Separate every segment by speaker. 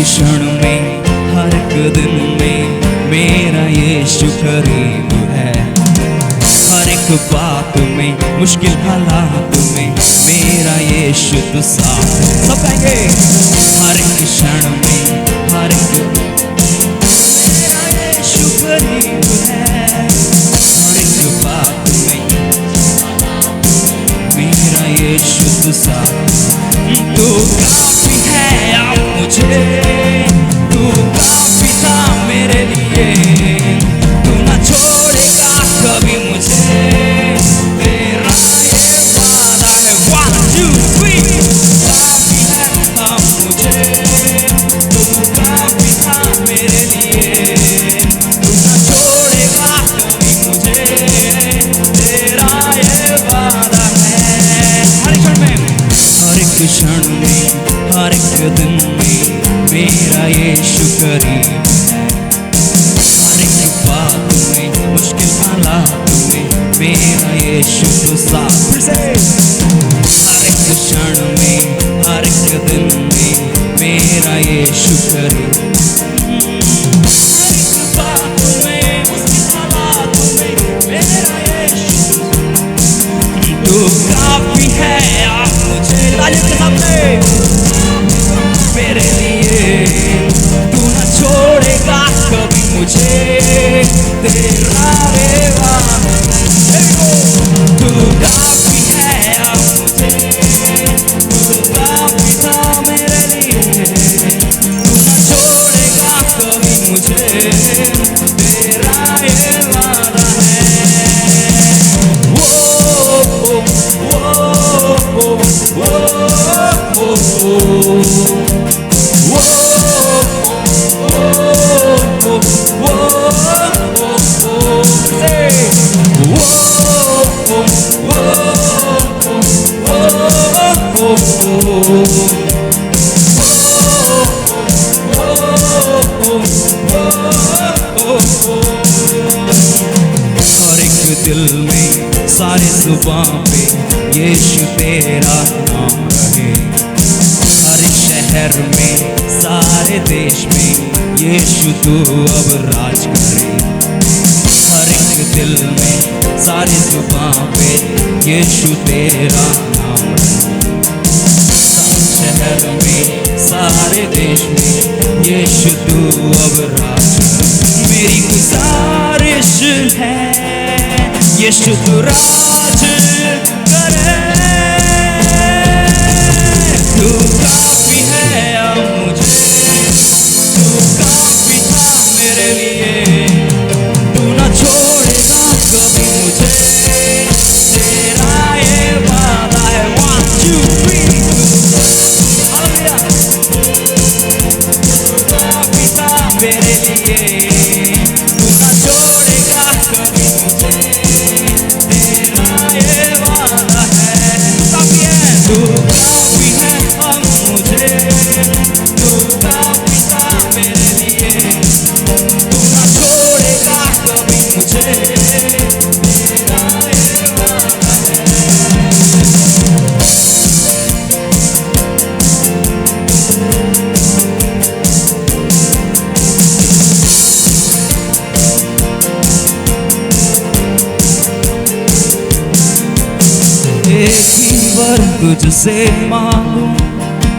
Speaker 1: क्षण में हर एक दिन में मेरा यीशु करीब है। हर एक बात में मुश्किल हालात में मेरा यीशु तो साथ है। सब कहेंगे हर एक क्षण में हर एक मेरा यीशु करीब है। हर एक बात में मेरा यीशु तो साथ तो काफी है आप मुझे, तू काफी था मेरे लिए, तू ना छोड़ेगा कभी मुझे, तेरा ये वादा है। 1 2 3 काफी है आप मुझे, तू काफी था मेरे लिए, तू ना छोड़ेगा कभी मुझे, तेरा ये वादा है। हर क्षण में हर एक क्षण में हर एक दिन में मेरा यीशु करीब है। हर एक बात में मुश्किल हालात में मेरा यीशु तो साथ। फिर से हर एक क्षण में हर एक दिन में मेरा यीशु करीब। हर एक बात में मुश्किल हालात में मेरा यीशु तो काफी है आप मुझे। तालियों के सामने मेरे लिए, तू न छोड़ेगा कभी मुझे, तेरा रे वादा तू काफी है आप मुझे, तू काफी था मेरे लिए, तू न छोड़ेगा कभी मुझे, तेरा ये वादा है। वो हर एक दिल में सारे जुबां पे यीशु तेरा नाम रहे। हर शहर में सारे देश में यीशु तू अब राज करे। हर एक दिल में सारे जुबां पे यीशु तेरा नाम रहे। सारे शहर में सारे देश में यीशु तू अब राज करे। मेरी गुजारिश है यीशु तू राज करे। तू काफी है अब मुझे, तू काफी था मेरे लिए, तू ना छोड़ेगा कभी मुझे, तेरा ये वादा है। 1 2 3 हालेलुया। तू काफी था मेरे लिए, तू ना छोड़ेगा कभी मुझे, तेरा ये वादा है। काफी है, तू काफी है अब मुझे, तू काफी था मेरे लिए, तू ना छोड़ेगा कभी मुझे, तेरा ये वादा है। एक ही वर तुझसे मांगूं,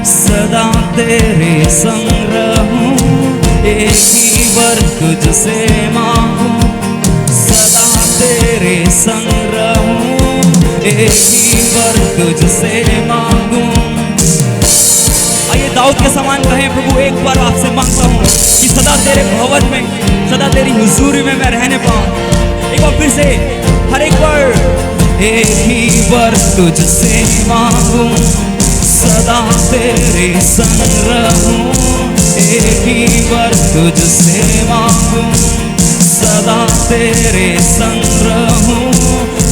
Speaker 1: सदा तेरे संग रहूं। एक ही वर तुझसे मांगूं, सदा तेरे संग रहूं। एक ही वर तुझसे मांगूं। आइए दाऊद के समान कहें, प्रभु एक बार आपसे मांगता हूँ कि सदा तेरे भवन में, सदा तेरी हुजूरी में मैं रहने पाऊं। एक बार फिर से हर एक बार। एक ही वर तुझसे मांगूं, सदा तेरे संग रहूं। एक ही वर तुझसे मांगूं, सदा तेरे संग रहूं।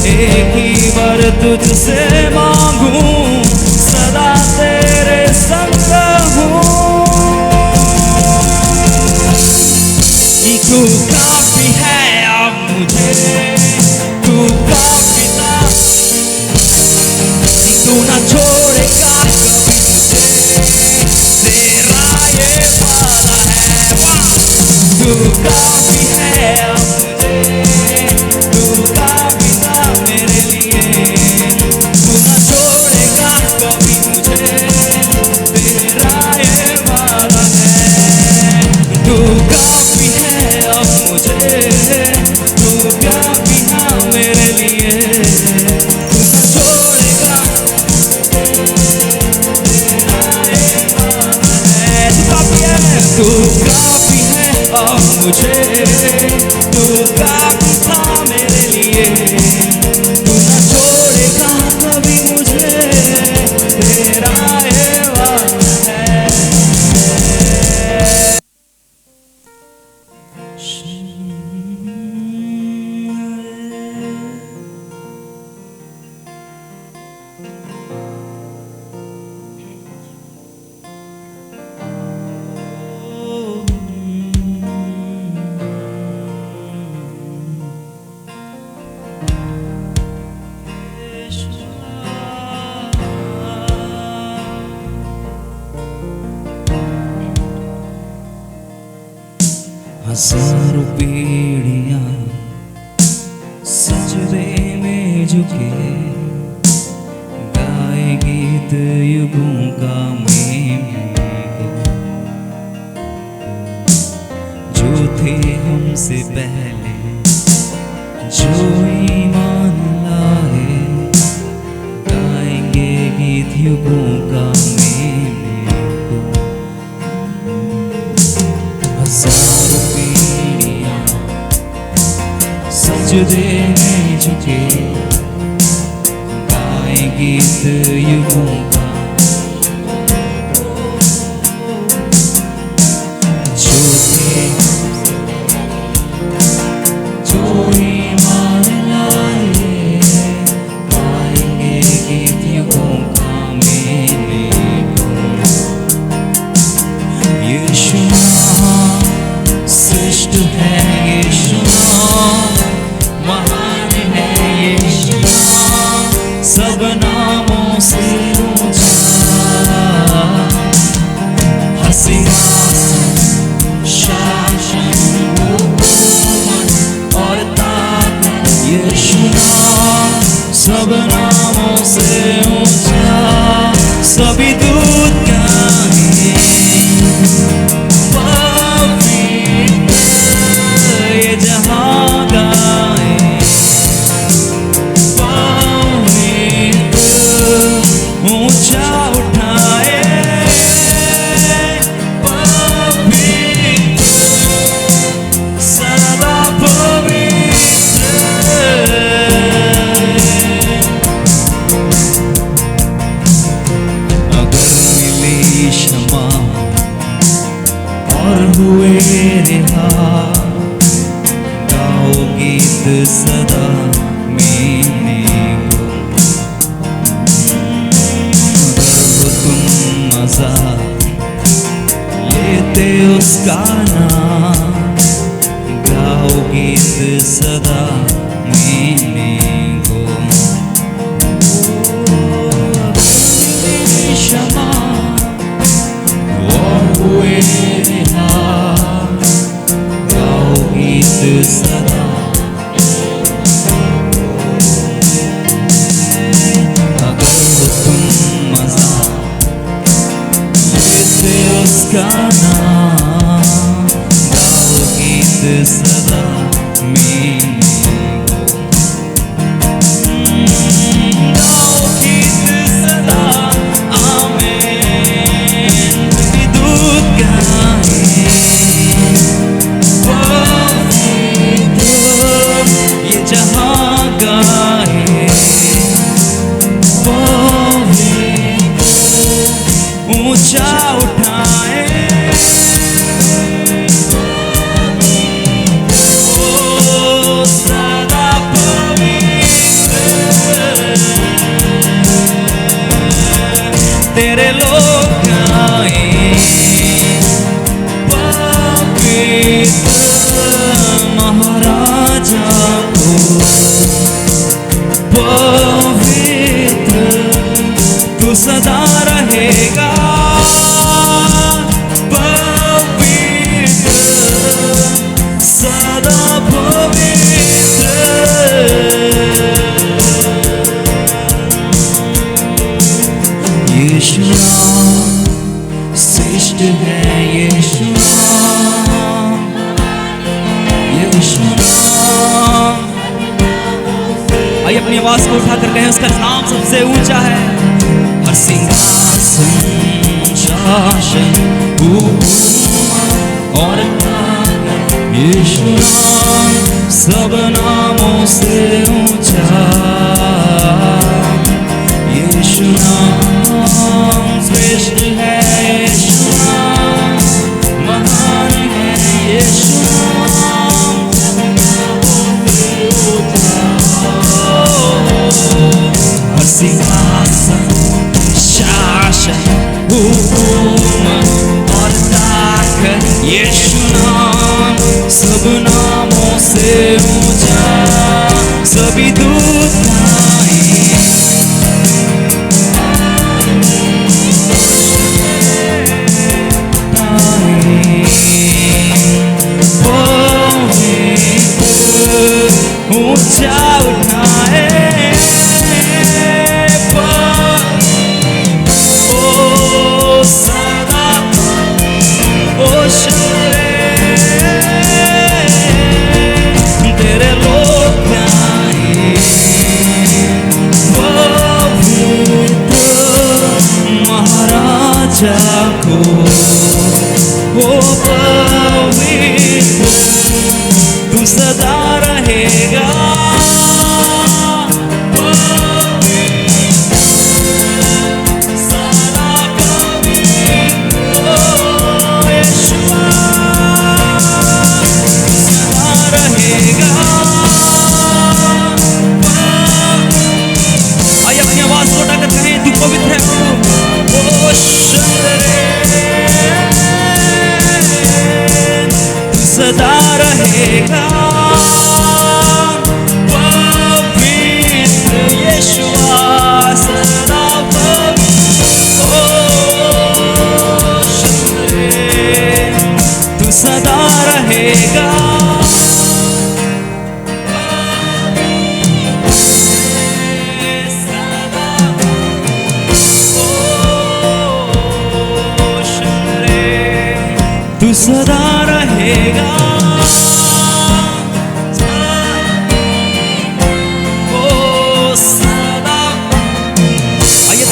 Speaker 1: एक ही वर तुझसे मांगूं, सदा तेरे संग रहूं। तू काफी है अब मुझे, तू काफी था, तू ना छोड़ेगा कभी मुझे, तेरा ये वादा है। वाह, तू काफी है अब मुझे, तू काफी था मेरे लिए, तू ना छोड़ेगा कभी मुझे, तेरा ये वादा है। तू काफी है अब मुझे, तू काफी था मेरे लिए, तू ना छोड़ेगा, तू काफी है अब मुझे, तू काफी था मेरे लिए, तू न छोड़ेगा कभी मुझे, तेरा ये वादा है। हजारों पीढ़ियां सजदे में झुके, गाए गीत युगों का मेरे को, जो थे हमसे पहले, जो ईमान लाए, गाएंगे गीत युगों का मेरे को। हजारों पीढ़ियां सजदे में झुके, गाए गीत युगों का, जो थे जो ईमान लाए, गाएंगे गीत युगों का मेरे को। यीशु श्रेष्ठ है, यीशु महान है, यीशु सब नामों से ऊंचा, सिंहासन शासन हुकूमत और ताकत, यीशु सब नामों से ऊंचा, सभी दूत गाएं ये जहां गाए, ऊंचा उठाए, पवित्र सदा पवित्र। अगर मिली क्षमा और हुए रिहा, गीत सदा मेरे को। अगर तुम मजा लेते उसका नाम, गाओ गीत सदा मेरे को। क्षमा और हुए रिहा, गाओ गीत सदा। उसका नाम, गाओ गीत सदा मेरे को, गाओ गीत सदा आमीन। दूत गाए पवित्र, ये जहां गाए पवित्र, ऊंचा उठाए तेरे लोग आए पवित्र महाराजा को, पवित्र तू सदा रहेगा, पवित्र सदा पवित्र। यीशु नाम श्रेष्ठ है, यीशु नाम, यीशु नाम। आइए अपनी आवाज को उठाकर कहें उसका नाम सबसे ऊंचा है। हर सिंहासन शासन और यीशु नाम सब नामों से ऊंचा, यीशु नाम श्रेष्ठ है, यीशु नाम महान है, यीशु नाम हर सिंहासन शासन हुकूमत और ताकत, यीशु नाम सब नामों से ऊंचा। सभी दूत ऊंचा उठाए, ओ सदा ओ तेरे लोग आए पवित्र महाराजा को, ओ पवित्र तू सदा रहेगा, सदा पवित्र यीशुआ सदा रहेगा। आइए अपनी आवाज को उठाकर कहें तू पवित्र है प्रभु, ओ तू सदा रहेगा, पवित्र यीशुआ सदा पवित्र, तू सदा रहेगा, तू सदा रहेगा।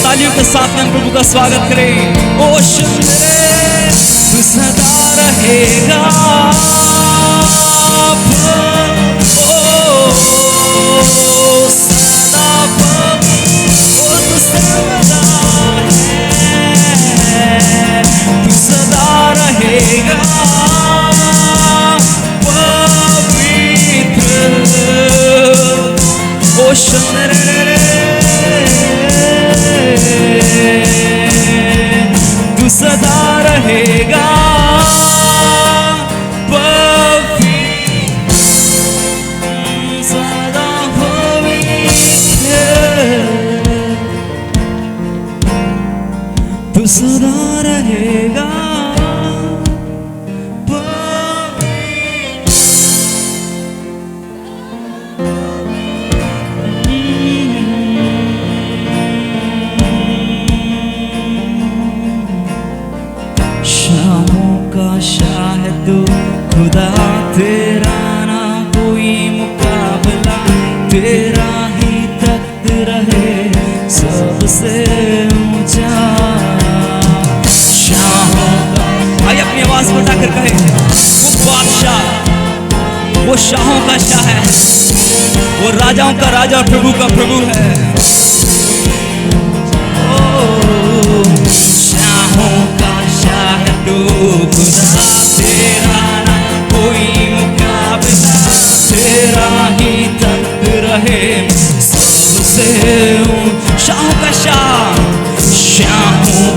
Speaker 1: तालियों के साथ में हम प्रभु का स्वागत करें। ओ शंकरे तू सदा रहेगा, ओ सदा ओ तू सर्वदा है, तू सदा रहेगा, पवित्र ओ शंकरे तू सदा रहेगा, पवित्र सदा पवित्र तू सदा रहेगा, खुदा तेरा ना कोई मुकाबला, तेरा ही तख्त रहे सबसे ऊंचा। शाहों का आइए अपनी आवाज को उठाकर कहे वो बादशाह, वो शाहों का शाह है, वो राजाओं का राजा और प्रभु का प्रभु है। शाहों का शाह तू खुदा तेरा ना कोई मुकाबला, तेरा ही तख्त रहे सबसे शाहों का शाह, शाहों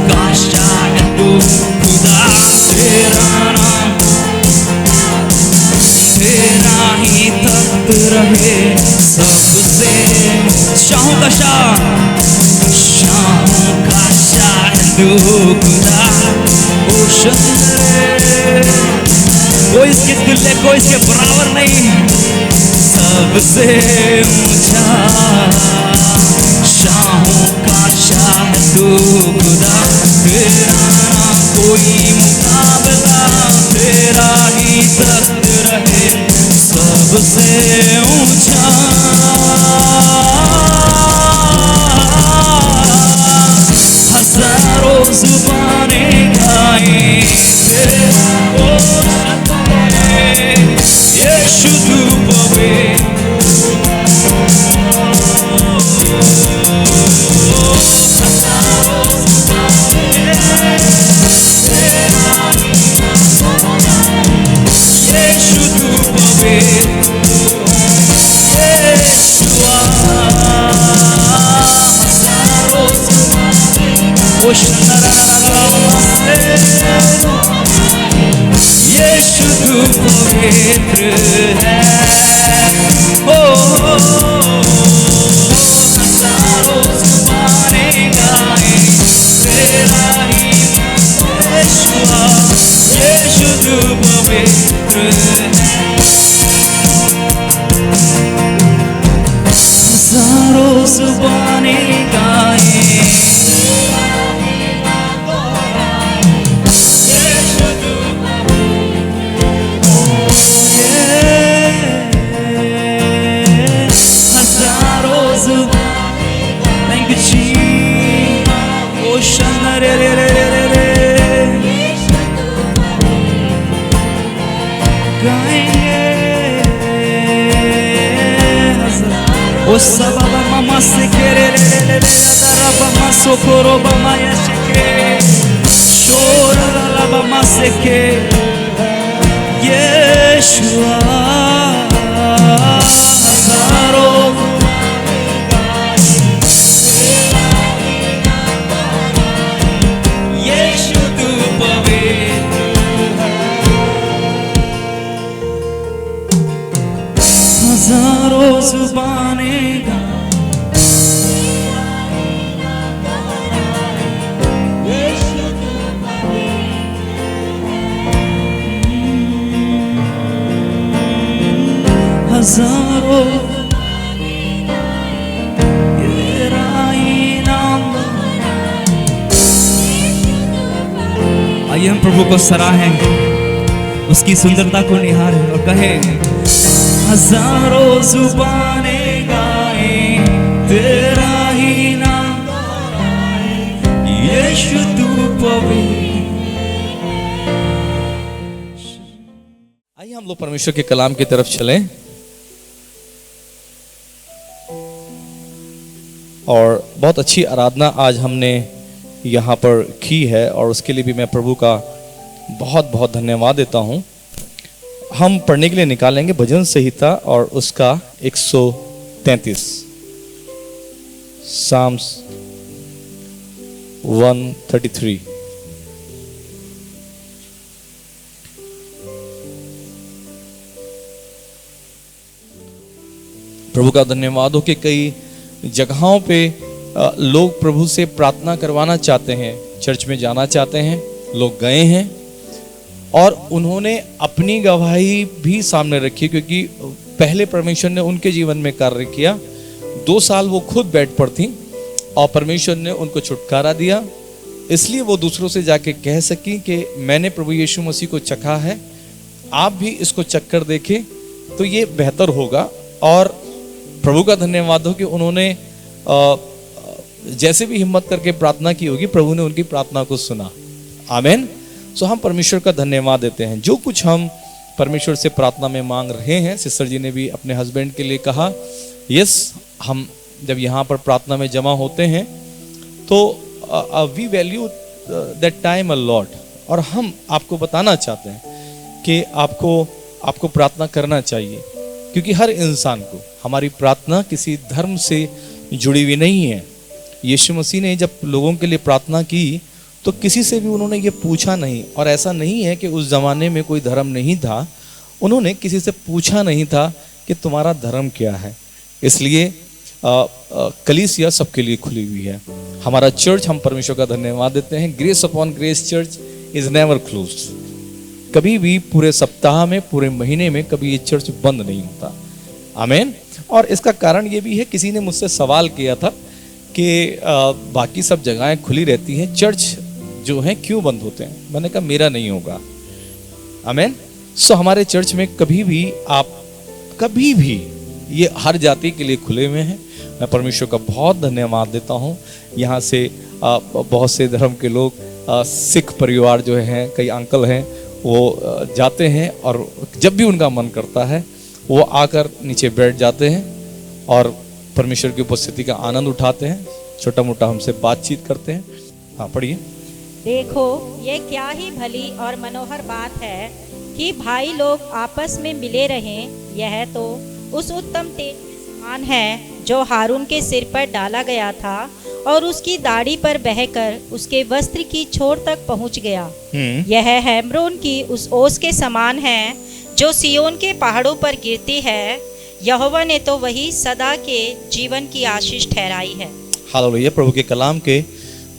Speaker 1: तेरा नाम, तेरा ही तख्त रहे सबसे। शाहों का शाह, शाहों का शाह खुदा, ओ शंकर, कोई इसके तुल्य, कोई इसके बराबर नहीं, सबसे ऊंचा। शाहों का शाह तू खुदा, तेरा ना कोई मुकाबला, तेरा ही तख्त रहे सबसे ऊंचा। हजारों जुबानें गाएं तेरा यीशु तू पवित्र। यीशु तू पवित्र है, हजारों जुबानें गाएं तेरा ही यीशुआ, यीशु तू पवित्र है। हजारों जुबानें गाएं o sababa mama sekere adaraba masokoro bama yashike shora la bama seke Yeshua Hazaro Yeshu tu pavitra Hazaro zubane हजारों तेरा इनाम। आइए हम प्रभु को सराहें, उसकी सुंदरता को निहारें और कहें हजारों जुबानें गाएं तेरा ही नाम यीशु तू पवित्र।
Speaker 2: आइए हम लोग परमेश्वर के कलाम की तरफ चलें और बहुत अच्छी आराधना आज हमने यहाँ पर की है और उसके लिए भी मैं प्रभु का बहुत बहुत धन्यवाद देता हूँ। हम पढ़ने के लिए निकालेंगे भजन संहिता और उसका 133 साम्स 133। प्रभु का धन्यवाद हो कि कई जगहों पे लोग प्रभु से प्रार्थना करवाना चाहते हैं, चर्च में जाना चाहते हैं, लोग गए हैं और उन्होंने अपनी गवाही भी सामने रखी, क्योंकि पहले परमेश्वर ने उनके जीवन में कार्य किया। 2 साल वो खुद बेड पर थी और परमेश्वर ने उनको छुटकारा दिया, इसलिए वो दूसरों से जाके कह सकी कि मैंने प्रभु यीशु मसीह को चखा है, आप भी इसको चखकर देखें तो ये बेहतर होगा। और प्रभु का धन्यवाद हो कि उन्होंने जैसे भी हिम्मत करके प्रार्थना की होगी, प्रभु ने उनकी प्रार्थना को सुना। आमीन। सो हम परमेश्वर का धन्यवाद देते हैं। जो कुछ हम परमेश्वर से प्रार्थना में मांग रहे हैं, सिस्टर जी ने भी अपने हस्बैंड के लिए कहा, यस, हम जब यहाँ पर प्रार्थना में जमा होते हैं तो we value that time a lot, और हम आपको बताना चाहते हैं कि आपको प्रार्थना करना चाहिए, क्योंकि हर इंसान को हमारी प्रार्थना किसी धर्म से जुड़ी हुई नहीं है। यीशु मसीह ने जब लोगों के लिए प्रार्थना की तो किसी से भी उन्होंने ये पूछा नहीं। और ऐसा नहीं है कि उस ज़माने में कोई धर्म नहीं था, उन्होंने किसी से पूछा नहीं था कि तुम्हारा धर्म क्या है। इसलिए कलीसिया सबके लिए खुली हुई है। हमारा चर्च, हम परमेश्वर का धन्यवाद देते हैं, grace upon grace church is never closed. कभी भी पूरे सप्ताह में, पूरे महीने में कभी ये चर्च बंद नहीं होता। आमीन। और इसका कारण ये भी है, किसी ने मुझसे सवाल किया था कि बाकी सब जगहें खुली रहती हैं, चर्च जो हैं क्यों बंद होते हैं। मैंने कहा मेरा नहीं होगा। आमीन। सो हमारे चर्च में कभी भी आप, कभी भी, ये हर जाति के लिए खुले हुए हैं। मैं परमेश्वर का बहुत धन्यवाद देता हूँ। यहाँ से बहुत से धर्म के लोग, सिख परिवार जो हैं, कई अंकल हैं, वो जाते हैं और जब भी उनका मन करता है वो आकर नीचे बैठ जाते हैं और परमेश्वर की उपस्थिति का आनंद उठाते हैं, छोटा मोटा हमसे बातचीत करते हैं। हाँ, पढ़िए।
Speaker 3: देखो, ये क्या ही भली और मनोहर बात है कि भाई लोग आपस में मिले रहें। यह तो उस उत्तम तेज के समान है जो हारून के सिर पर डाला गया था और उसकी दाढ़ी पर बहकर उसके वस्त्र की छोर तक पहुंच गया। यह हेम्रोन की उस ओस के समान है जो सियोन के पहाड़ों पर गिरती है। यहोवा ने तो वही सदा के जीवन की आशीष ठहराई है।
Speaker 2: हालेलुया। प्रभु के कलाम के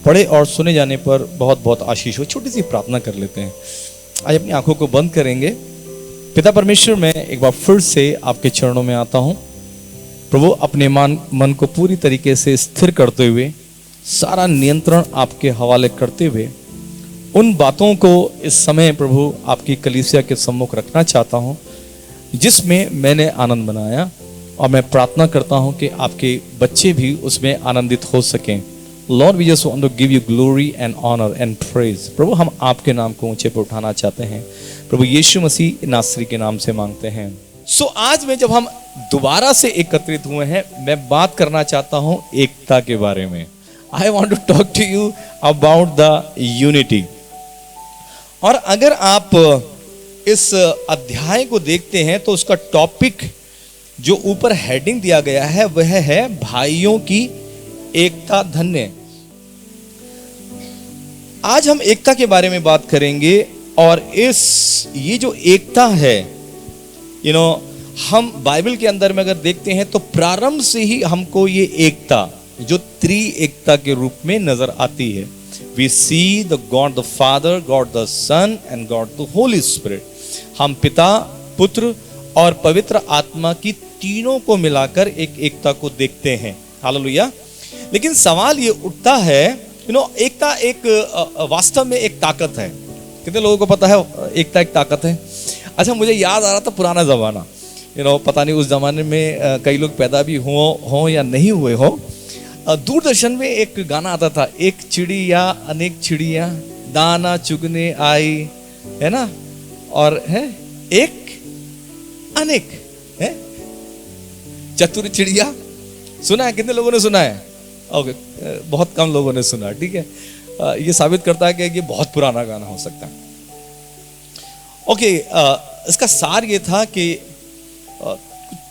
Speaker 2: पढ़े और सुने जाने पर बहुत बहुत आशीष हो। छोटी सी प्रार्थना कर लेते हैं। आज अपनी आंखों को बंद करेंगे। पिता परमेश्वर, मैं एक बार फिर से आपके चरणों में आता हूँ। प्रभु, अपने मन को पूरी तरीके से स्थिर करते हुए, सारा नियंत्रण आपके हवाले करते हुए, उन बातों को इस समय प्रभु आपकी कलीसिया के सम्मुख रखना चाहता हूँ जिसमें मैंने आनंद बनाया। और मैं प्रार्थना करता हूँ कि आपके बच्चे भी उसमें आनंदित हो सकें। Lord, we just want to give you glory and honour and praise. प्रभु, हम आपके नाम को ऊंचे पर उठाना चाहते हैं। प्रभु यीशु मसीह नासरी के नाम से मांगते हैं। सो आज में जब हम दोबारा से एकत्रित हुए हैं, मैं बात करना चाहता हूं एकता के बारे में। I want to talk to you about the unity. और अगर आप इस अध्याय को देखते हैं तो उसका टॉपिक जो ऊपर हेडिंग दिया गया है वह है भाइयों की एकता धन्य। आज हम एकता के बारे में बात करेंगे। और ये जो एकता है, हम बाइबल के अंदर में अगर देखते हैं तो प्रारंभ से ही हमको ये एकता जो त्रिएकता के रूप में नजर आती है। We see the God the father, God the son and God the holy spirit. हम पिता, पुत्र और पवित्र आत्मा की तीनों को मिलाकर एक एकता को देखते हैं। हालेलुया। लेकिन सवाल ये उठता है, एकता एक वास्तव में एक ताकत है। कितने लोगों को पता है एकता एक ताकत है? अच्छा, मुझे याद आ रहा था पुराना ज़माना। पता नहीं उस ज़माने में कई लोग पैदा भी हों या नहीं हुए हो। दूरदर्शन में एक गाना आता था, एक चिड़िया अनेक चिड़िया दाना चुगने आई, है ना, और है एक अनेक है चतुर चिड़िया। सुना है? कितने लोगों ने सुना है? ओके, बहुत कम लोगों ने सुना। ठीक है, ये साबित करता है कि ये बहुत पुराना गाना हो सकता है। ओके, इसका सार ये था कि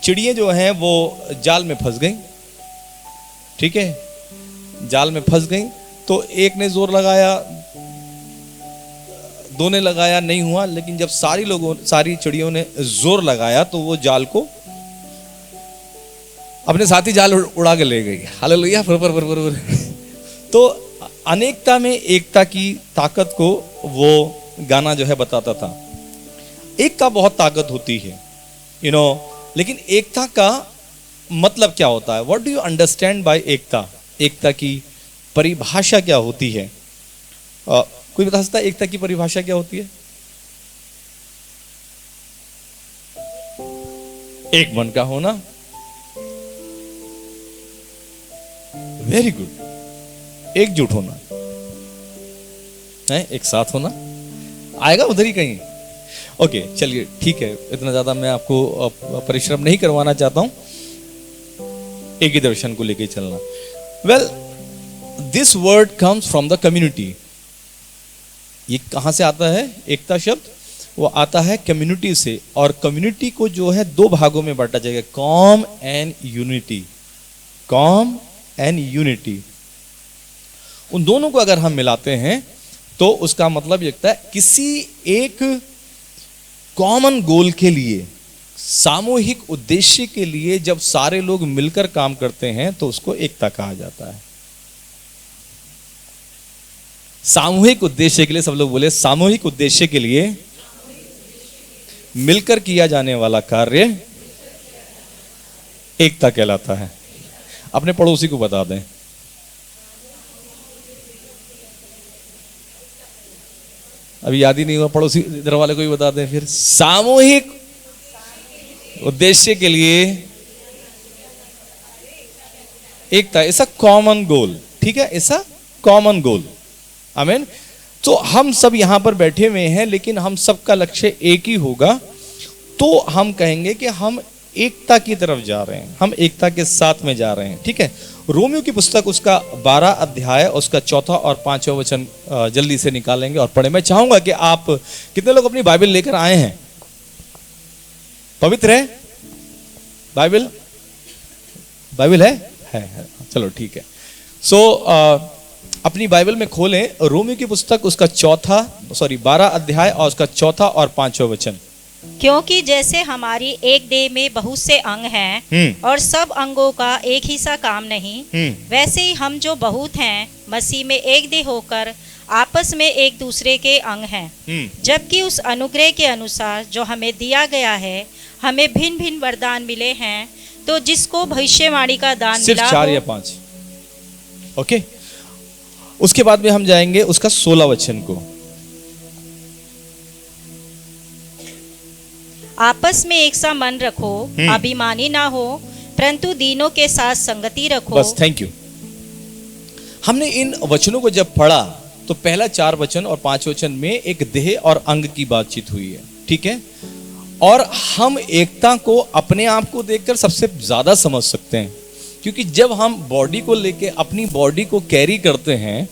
Speaker 2: चिड़ियाँ जो हैं वो जाल में फंस गई। ठीक है, जाल में फंस गई तो एक ने जोर लगाया, दो ने लगाया, नहीं हुआ। लेकिन जब सारी चिड़ियों ने जोर लगाया तो वो जाल को अपने साथी जाल उड़ा के ले गई। हालेलुया। बराबर। तो अनेकता में एकता की ताकत को वो गाना जो है बताता था। एकता बहुत ताकत होती है, लेकिन एकता का मतलब क्या होता है? What do you understand by एकता? एकता की परिभाषा क्या होती है? कोई बता सकता है एकता की परिभाषा क्या होती है? एक मन का होना। Very good. एकजुट होना है, एक साथ होना। आएगा उधर ही कहीं। ओके, चलिए ठीक है, इतना ज्यादा मैं आपको परिश्रम नहीं करवाना चाहता हूं। एक ही दर्शन को लेके चलना। Well, this word comes from the community. ये कहां से आता है? एकता शब्द वो आता है कम्युनिटी से। और कम्युनिटी को जो है दो भागों में बांटा जाएगा, com and unity. Com and unity, उन दोनों को अगर हम मिलाते हैं तो उसका मतलब ये होता है किसी एक कॉमन गोल के लिए, सामूहिक उद्देश्य के लिए जब सारे लोग मिलकर काम करते हैं तो उसको एकता कहा जाता है। सामूहिक उद्देश्य के लिए, सब लोग बोले सामूहिक उद्देश्य के लिए मिलकर किया जाने वाला कार्य एकता कहलाता है। अपने पड़ोसी को बता दें, अभी याद ही नहीं हुआ, पड़ोसी इधर वाले को भी बता दें फिर। सामूहिक उद्देश्य के लिए एकता, ऐसा कॉमन गोल, ठीक है, ऐसा कॉमन गोल। आमीन। तो हम सब यहां पर बैठे हुए हैं, लेकिन हम सबका लक्ष्य एक ही होगा, तो हम कहेंगे कि हम एकता की तरफ जा रहे हैं, हम एकता के साथ में जा रहे हैं, ठीक है। रोमियो की पुस्तक उसका 12 अध्याय, उसका 4 और 5वां वचन जल्दी से निकालेंगे और पढ़े। मैं चाहूंगा कि आप, कितने लोग अपनी बाइबल लेकर आए हैं? पवित्र है बाइबल? बाइबल है। चलो ठीक है। अपनी बाइबल में खोलें रोमियो की पुस्तक उसका 12 अध्याय और उसका 4 और 5वां वचन।
Speaker 3: क्योंकि जैसे हमारी एक देह में बहुत से अंग हैं और सब अंगों का एक ही सा काम नहीं, वैसे ही हम जो बहुत हैं मसीह में एक देह होकर आपस में एक दूसरे के अंग हैं। जबकि उस अनुग्रह के अनुसार जो हमें दिया गया है, हमें भिन्न भिन्न वरदान मिले हैं। तो जिसको भविष्यवाणी का दान
Speaker 2: सिर्फ
Speaker 3: मिला
Speaker 2: 4 या 5, ओके। उसके बाद में हम जाएंगे उसका 16 वचन को।
Speaker 3: आपस में एक सा मन रखो, अभिमानी ना हो, परंतु दीनों के साथ संगति रखो।
Speaker 2: बस, थैंक यू। हमने इन वचनों को जब पढ़ा तो पहला 4 वचन और 5 वचन में एक देह और अंग की बातचीत हुई है, ठीक है। और हम एकता को अपने आप को देखकर सबसे ज्यादा समझ सकते हैं, क्योंकि जब हम बॉडी को लेके, अपनी बॉडी को कैरी करते हैं,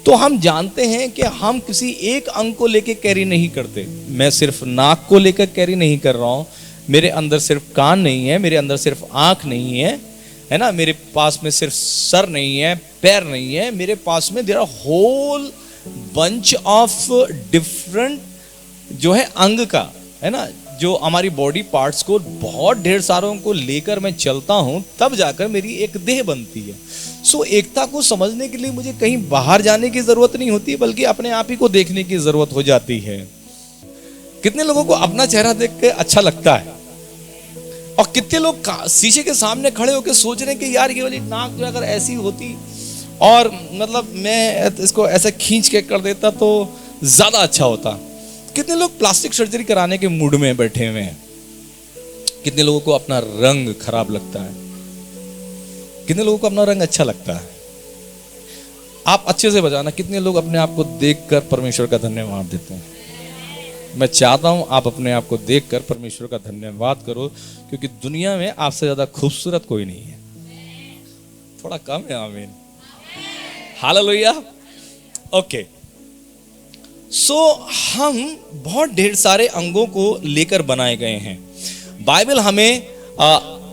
Speaker 2: तो हम जानते हैं कि हम किसी एक अंग को लेके कैरी नहीं करते। मैं सिर्फ नाक को लेकर कैरी नहीं कर रहा हूं, मेरे अंदर सिर्फ कान नहीं है, मेरे अंदर सिर्फ आंख नहीं है ना, मेरे पास में सिर्फ सर नहीं है, पैर नहीं है, मेरे पास में there are whole bunch of different जो है अंग का, है ना, जो हमारी बॉडी पार्ट्स को, बहुत ढेर सारों को लेकर मैं चलता हूं, तब जाकर मेरी एक देह बनती है। एकता को समझने के लिए मुझे कहीं बाहर जाने की जरूरत नहीं होती, बल्कि अपने आप ही को देखने की जरूरत हो जाती है। कितने लोगों को अपना चेहरा देख के अच्छा लगता है, और कितने लोग शीशे के सामने खड़े होकर सोच रहे हैं कि यार ये वाली नाक जो अगर ऐसी होती और मतलब मैं इसको ऐसे खींच के कर देता तो ज्यादा अच्छा होता। कितने लोग प्लास्टिक सर्जरी कराने के मूड में बैठे हुए हैं। कितने लोगों को अपना रंग खराब लगता है, कितने लोगों को अपना रंग अच्छा लगता है। आप अच्छे से बजाना, कितने लोग अपने आप को देखकर परमेश्वर का धन्यवाद देते हैं। मैं चाहता हूं आप अपने आप को देखकर परमेश्वर का धन्यवाद करो, क्योंकि दुनिया में आपसे ज्यादा खूबसूरत कोई नहीं है। थोड़ा कम है, आमीन, हालेलुया। ओके, हम बहुत ढेर सारे अंगों को लेकर बनाए गए हैं। बाइबल हमें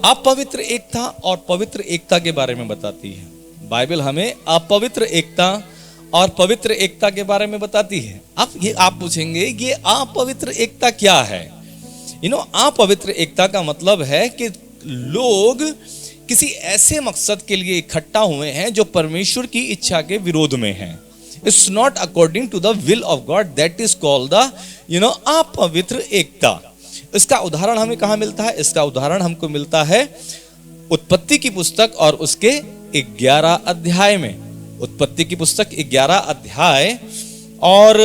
Speaker 2: अपवित्र एकता और पवित्र एकता के बारे में बताती है। बाइबल हमें अपवित्र एकता और पवित्र एकता के बारे में बताती है। अब ये आप पूछेंगे ये अपवित्र एकता क्या है? अपवित्र एकता का मतलब है कि लोग किसी ऐसे मकसद के लिए इकट्ठा हुए हैं जो परमेश्वर की इच्छा के विरोध में है। It's not according to the will of God, that is called the अपवित्र एकता। इसका उदाहरण हमें कहां मिलता है? इसका उदाहरण हमको मिलता है उत्पत्ति की पुस्तक और उसके 11 अध्याय में। उत्पत्ति की पुस्तक 11 अध्याय, और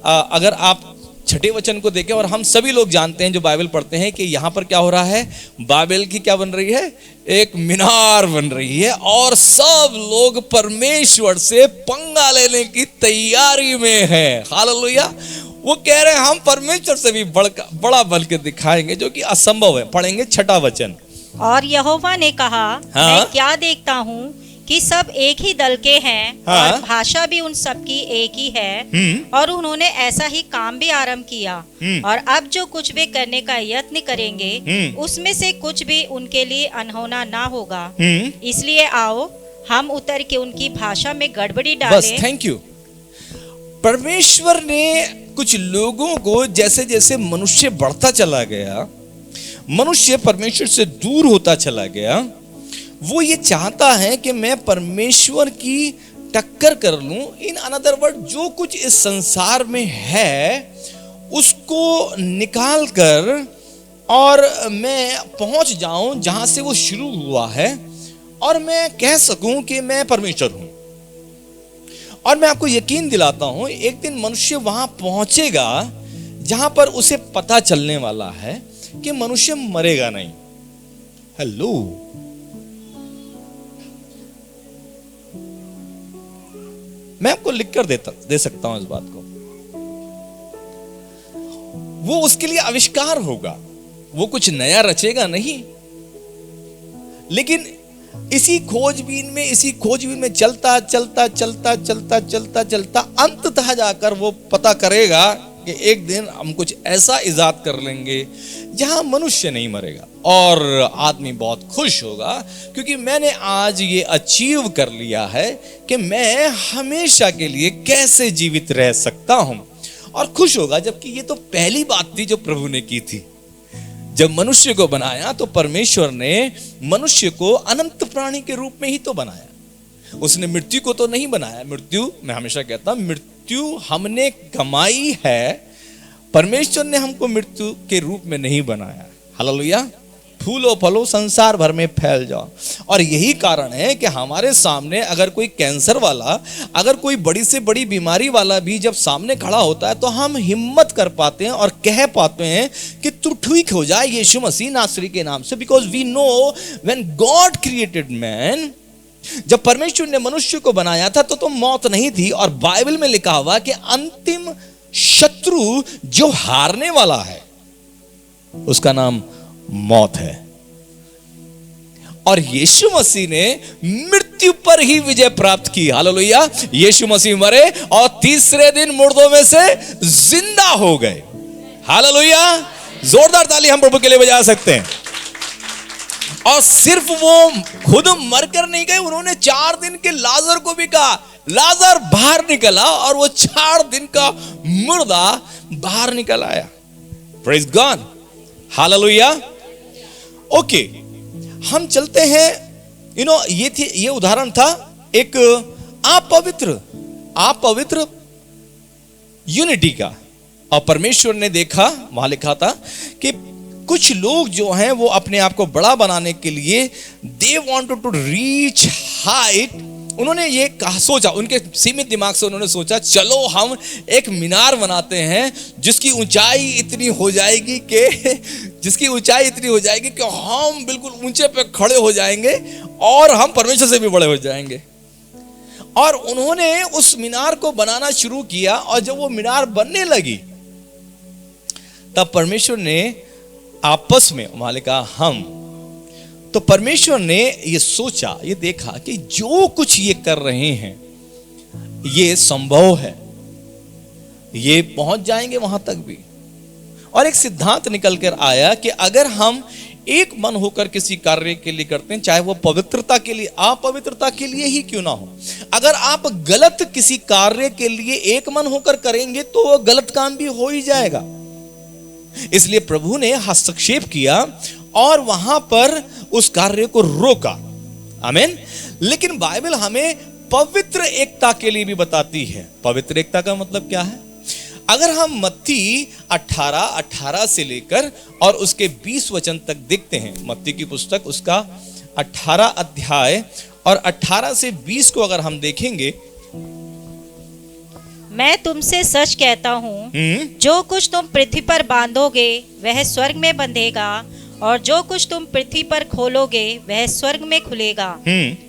Speaker 2: अगर आप 6 वचन को देखें, और हम सभी लोग जानते हैं जो बाइबल पढ़ते हैं कि यहां पर क्या हो रहा है, बाबेल की क्या बन रही है, एक मीनार बन रही है, और सब लोग परमेश्वर से पंगा लेने की तैयारी में है। हालेलुया। वो कह रहे हैं हम परमेश्वर से भी बड़ा बन के दिखाएंगे, जो कि असंभव है। पढ़ेंगे 6 वचन।
Speaker 3: और यहोवा ने कहा, मैं क्या देखता हूँ कि सब एक ही दल के हैं, और भाषा भी उन सब की एक ही है, और उन्होंने ऐसा ही काम भी आरंभ किया, और अब जो कुछ वे करने का यत्न करेंगे उसमें से कुछ भी उनके लिए अनहोना ना होगा। इसलिए आओ हम उतर के उनकी भाषा में गड़बड़ी डालें।
Speaker 2: बस, थैंक यू। परमेश्वर ने कुछ लोगों को, जैसे जैसे मनुष्य बढ़ता चला गया, मनुष्य परमेश्वर से दूर होता चला गया, वो ये चाहता है कि मैं परमेश्वर की टक्कर कर लूं। इन अनदर वर्ड, जो कुछ इस संसार में है उसको निकाल कर और मैं पहुंच जाऊं जहां से वो शुरू हुआ है, और मैं कह सकूं कि मैं परमेश्वर हूं। और मैं आपको यकीन दिलाता हूं, एक दिन मनुष्य वहां पहुंचेगा जहां पर उसे पता चलने वाला है कि मनुष्य मरेगा नहीं। हेलो, मैं आपको लिखकर दे सकता हूं इस बात को। वो उसके लिए आविष्कार होगा, वो कुछ नया रचेगा नहीं, लेकिन इसी खोजबीन में चलता अंततः जाकर वो पता करेगा कि एक दिन हम कुछ ऐसा इजाद कर लेंगे जहां मनुष्य नहीं मरेगा। और आदमी बहुत खुश होगा, क्योंकि मैंने आज ये अचीव कर लिया है कि मैं हमेशा के लिए कैसे जीवित रह सकता हूं, और खुश होगा। जबकि ये तो पहली बात थी जो प्रभु ने की थी। जब मनुष्य को बनाया तो परमेश्वर ने मनुष्य को अनंत प्राणी के रूप में ही तो बनाया। उसने मृत्यु को तो नहीं बनाया। मृत्यु, मैं हमेशा कहता हूं, मृत्यु हमने कमाई है, परमेश्वर ने हमको मृत्यु के रूप में नहीं बनाया। हालेलुया। फूलो फलो संसार भर में फैल जाओ। और यही कारण है कि हमारे सामने अगर कोई कैंसर वाला, अगर कोई बड़ी से बड़ी बीमारी वाला भी जब सामने खड़ा होता है तो हम हिम्मत कर पाते हैं और कह पाते हैं कि तू ठीक हो जाए यीशु मसीह नासरी के नाम से। Because we know when God created man, जब परमेश्वर ने मनुष्य को बनाया था तो मौत नहीं थी। और बाइबल में लिखा हुआ कि अंतिम शत्रु जो हारने वाला है उसका नाम मौत है। और यीशु मसीह ने मृत्यु पर ही विजय प्राप्त की। हालेलुया। यीशु मसीह मरे और तीसरे दिन मुर्दों में से जिंदा हो गए। हालेलुया। जोरदार ताली हम प्रभु के लिए बजा सकते हैं। और सिर्फ वो खुद मरकर नहीं गए, उन्होंने 4 दिन के लाजर को भी कहा, लाजर बाहर निकला, और वो 4 दिन का मुर्दा बाहर निकल आया। Praise God. हालेलुया। ओके, हम चलते हैं। ये उदाहरण था एक अपवित्र यूनिटी का। और परमेश्वर ने देखा, वहां लिखा था कि कुछ लोग जो हैं वो अपने आप को बड़ा बनाने के लिए they wanted to reach height. उन्होंने ये सोचा, उनके सीमित दिमाग से उन्होंने सोचा, चलो हम एक मीनार बनाते हैं जिसकी ऊंचाई इतनी हो जाएगी कि हम बिल्कुल ऊंचे पे खड़े हो जाएंगे और हम परमेश्वर से भी बड़े हो जाएंगे। और उन्होंने उस मीनार को बनाना शुरू किया। और जब वो मीनार बनने लगी तब परमेश्वर ने आपस में मालिका तो परमेश्वर ने ये सोचा, ये देखा कि जो कुछ ये कर रहे हैं ये संभव है, ये पहुंच जाएंगे वहां तक भी। और एक सिद्धांत निकल कर आया कि अगर हम एक मन होकर किसी कार्य के लिए करते हैं, चाहे वो पवित्रता के लिए, अपवित्रता के लिए ही क्यों ना हो, अगर आप गलत किसी कार्य के लिए एक मन होकर करेंगे तो वो गलत काम भी हो ही जाएगा। इसलिए प्रभु ने हस्तक्षेप किया और वहां पर उस कार्य को रोका। आमीन। लेकिन बाइबल हमें पवित्र एकता के लिए भी बताती है। पवित्र एकता का मतलब क्या है? अगर हम मत्ती 18 से लेकर और उसके 20 वचन तक देखते हैं, मत्ती की पुस्तक उसका 18 अध्याय और 18 से 20 को अगर हम देखेंगे,
Speaker 3: मैं तुमसे सच कहता हूँ, जो कुछ तुम पृथ्वी पर बांधोगे वह स्वर्ग में बंधेगा, और जो कुछ तुम पृथ्वी पर खोलोगे वह स्वर्ग में खुलेगा।